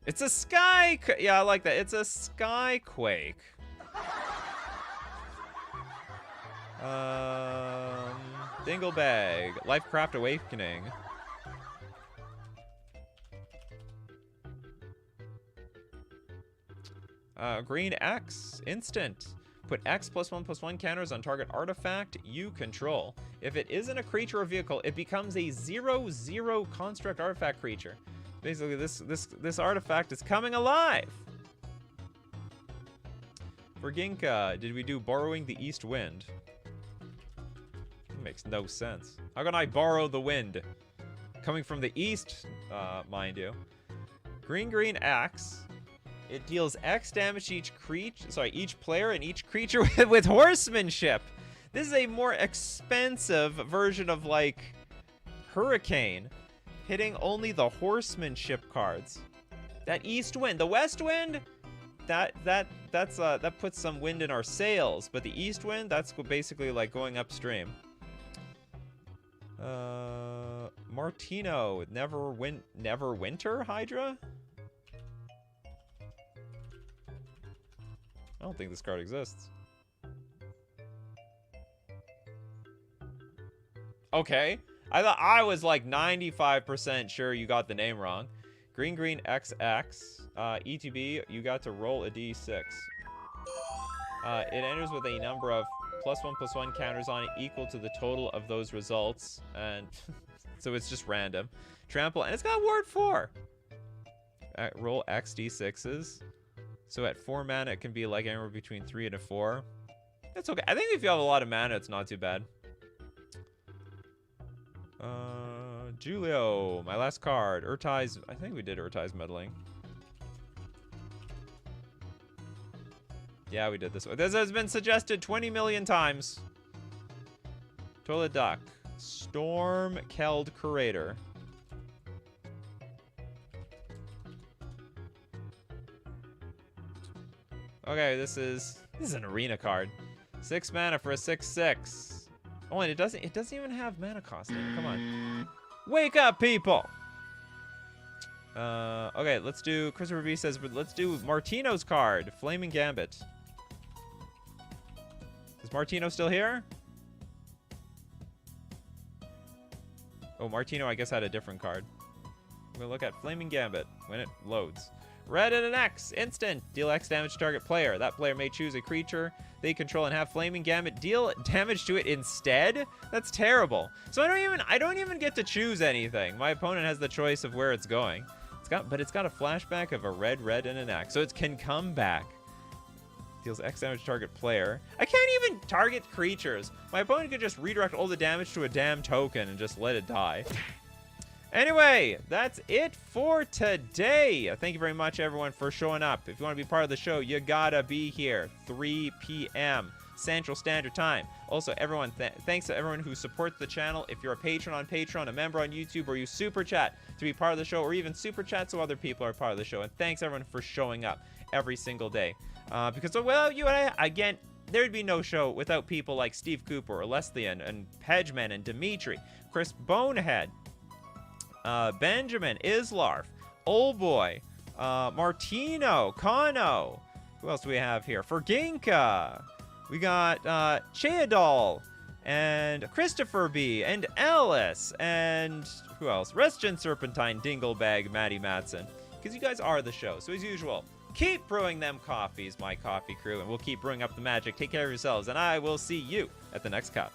It's a sky, yeah, I like that. It's a Skyquake. Dinglebag, Lifecraft Awakening. Green X, instant. Put X +1/+1 counters on target artifact you control. If it isn't a creature or vehicle, it becomes a 0/0 construct artifact creature. Basically, this artifact is coming alive. For Ginka, did we do Borrowing the East Wind? It makes no sense. How can I borrow the wind? Coming from the east, mind you. Green X. It deals X damage to each player and each creature with horsemanship. This is a more expensive version of like Hurricane, hitting only the horsemanship cards. That East Wind, the West Wind, that puts some wind in our sails, but the East Wind, that's basically like going upstream. Martino, Never Winter Hydra? I don't think this card exists. Okay. I was like 95% sure you got the name wrong. Green XX. ETB, you got to roll a D6. It enters with a number of +1/+1 counters on it equal to the total of those results. And so it's just random. Trample, and it's got ward 4. Roll X D6s. So at 4 mana, it can be like anywhere between 3 and a 4. It's okay. I think if you have a lot of mana, it's not too bad. Julio, my last card. Urtai's, I think we did Urtai's Meddling. Yeah, we did this one. This has been suggested 20 million times. Toilet Duck. Storm-Keld Curator. Okay, this is an arena card. 6 mana for a 6/6. Oh, and it doesn't even have mana costing. Come on. Wake up, people! Okay, let's do, Christopher B says, let's do Martino's card, Flaming Gambit. Is Martino still here? Oh, Martino, I guess, had a different card. I'm gonna look at Flaming Gambit when it loads. Red and an X, instant. Deal X damage to target player. That player may choose a creature they control and have Flaming Gambit deal damage to it instead? That's terrible. So I don't even get to choose anything. My opponent has the choice of where it's going. But it's got a flashback of a red, and an X. So it can come back. Deals X damage to target player. I can't even target creatures. My opponent could just redirect all the damage to a damn token and just let it die. Anyway, that's it for today. Thank you very much, everyone, for showing up. If you want to be part of the show, you gotta be here. 3 p.m. Central Standard Time. Also, everyone, thanks to everyone who supports the channel. If you're a patron on Patreon, a member on YouTube, or you super chat to be part of the show, or even super chat so other people are part of the show. And thanks, everyone, for showing up every single day. Because, well, you and I, again, there'd be no show without people like Steve Cooper, or Leslie, and Pedgeman, and Dimitri, Chris Bonehead, Benjamin, Islarf, Old Boy, Martino, Kano. Who else do we have here? For Ginka, we got Cheadol, and Christopher B, and Ellis, and who else? Restgen Serpentine, Dinglebag, Maddie Matson. Because you guys are the show. So as usual, keep brewing them coffees, my coffee crew, and we'll keep brewing up the magic. Take care of yourselves, and I will see you at the next cup.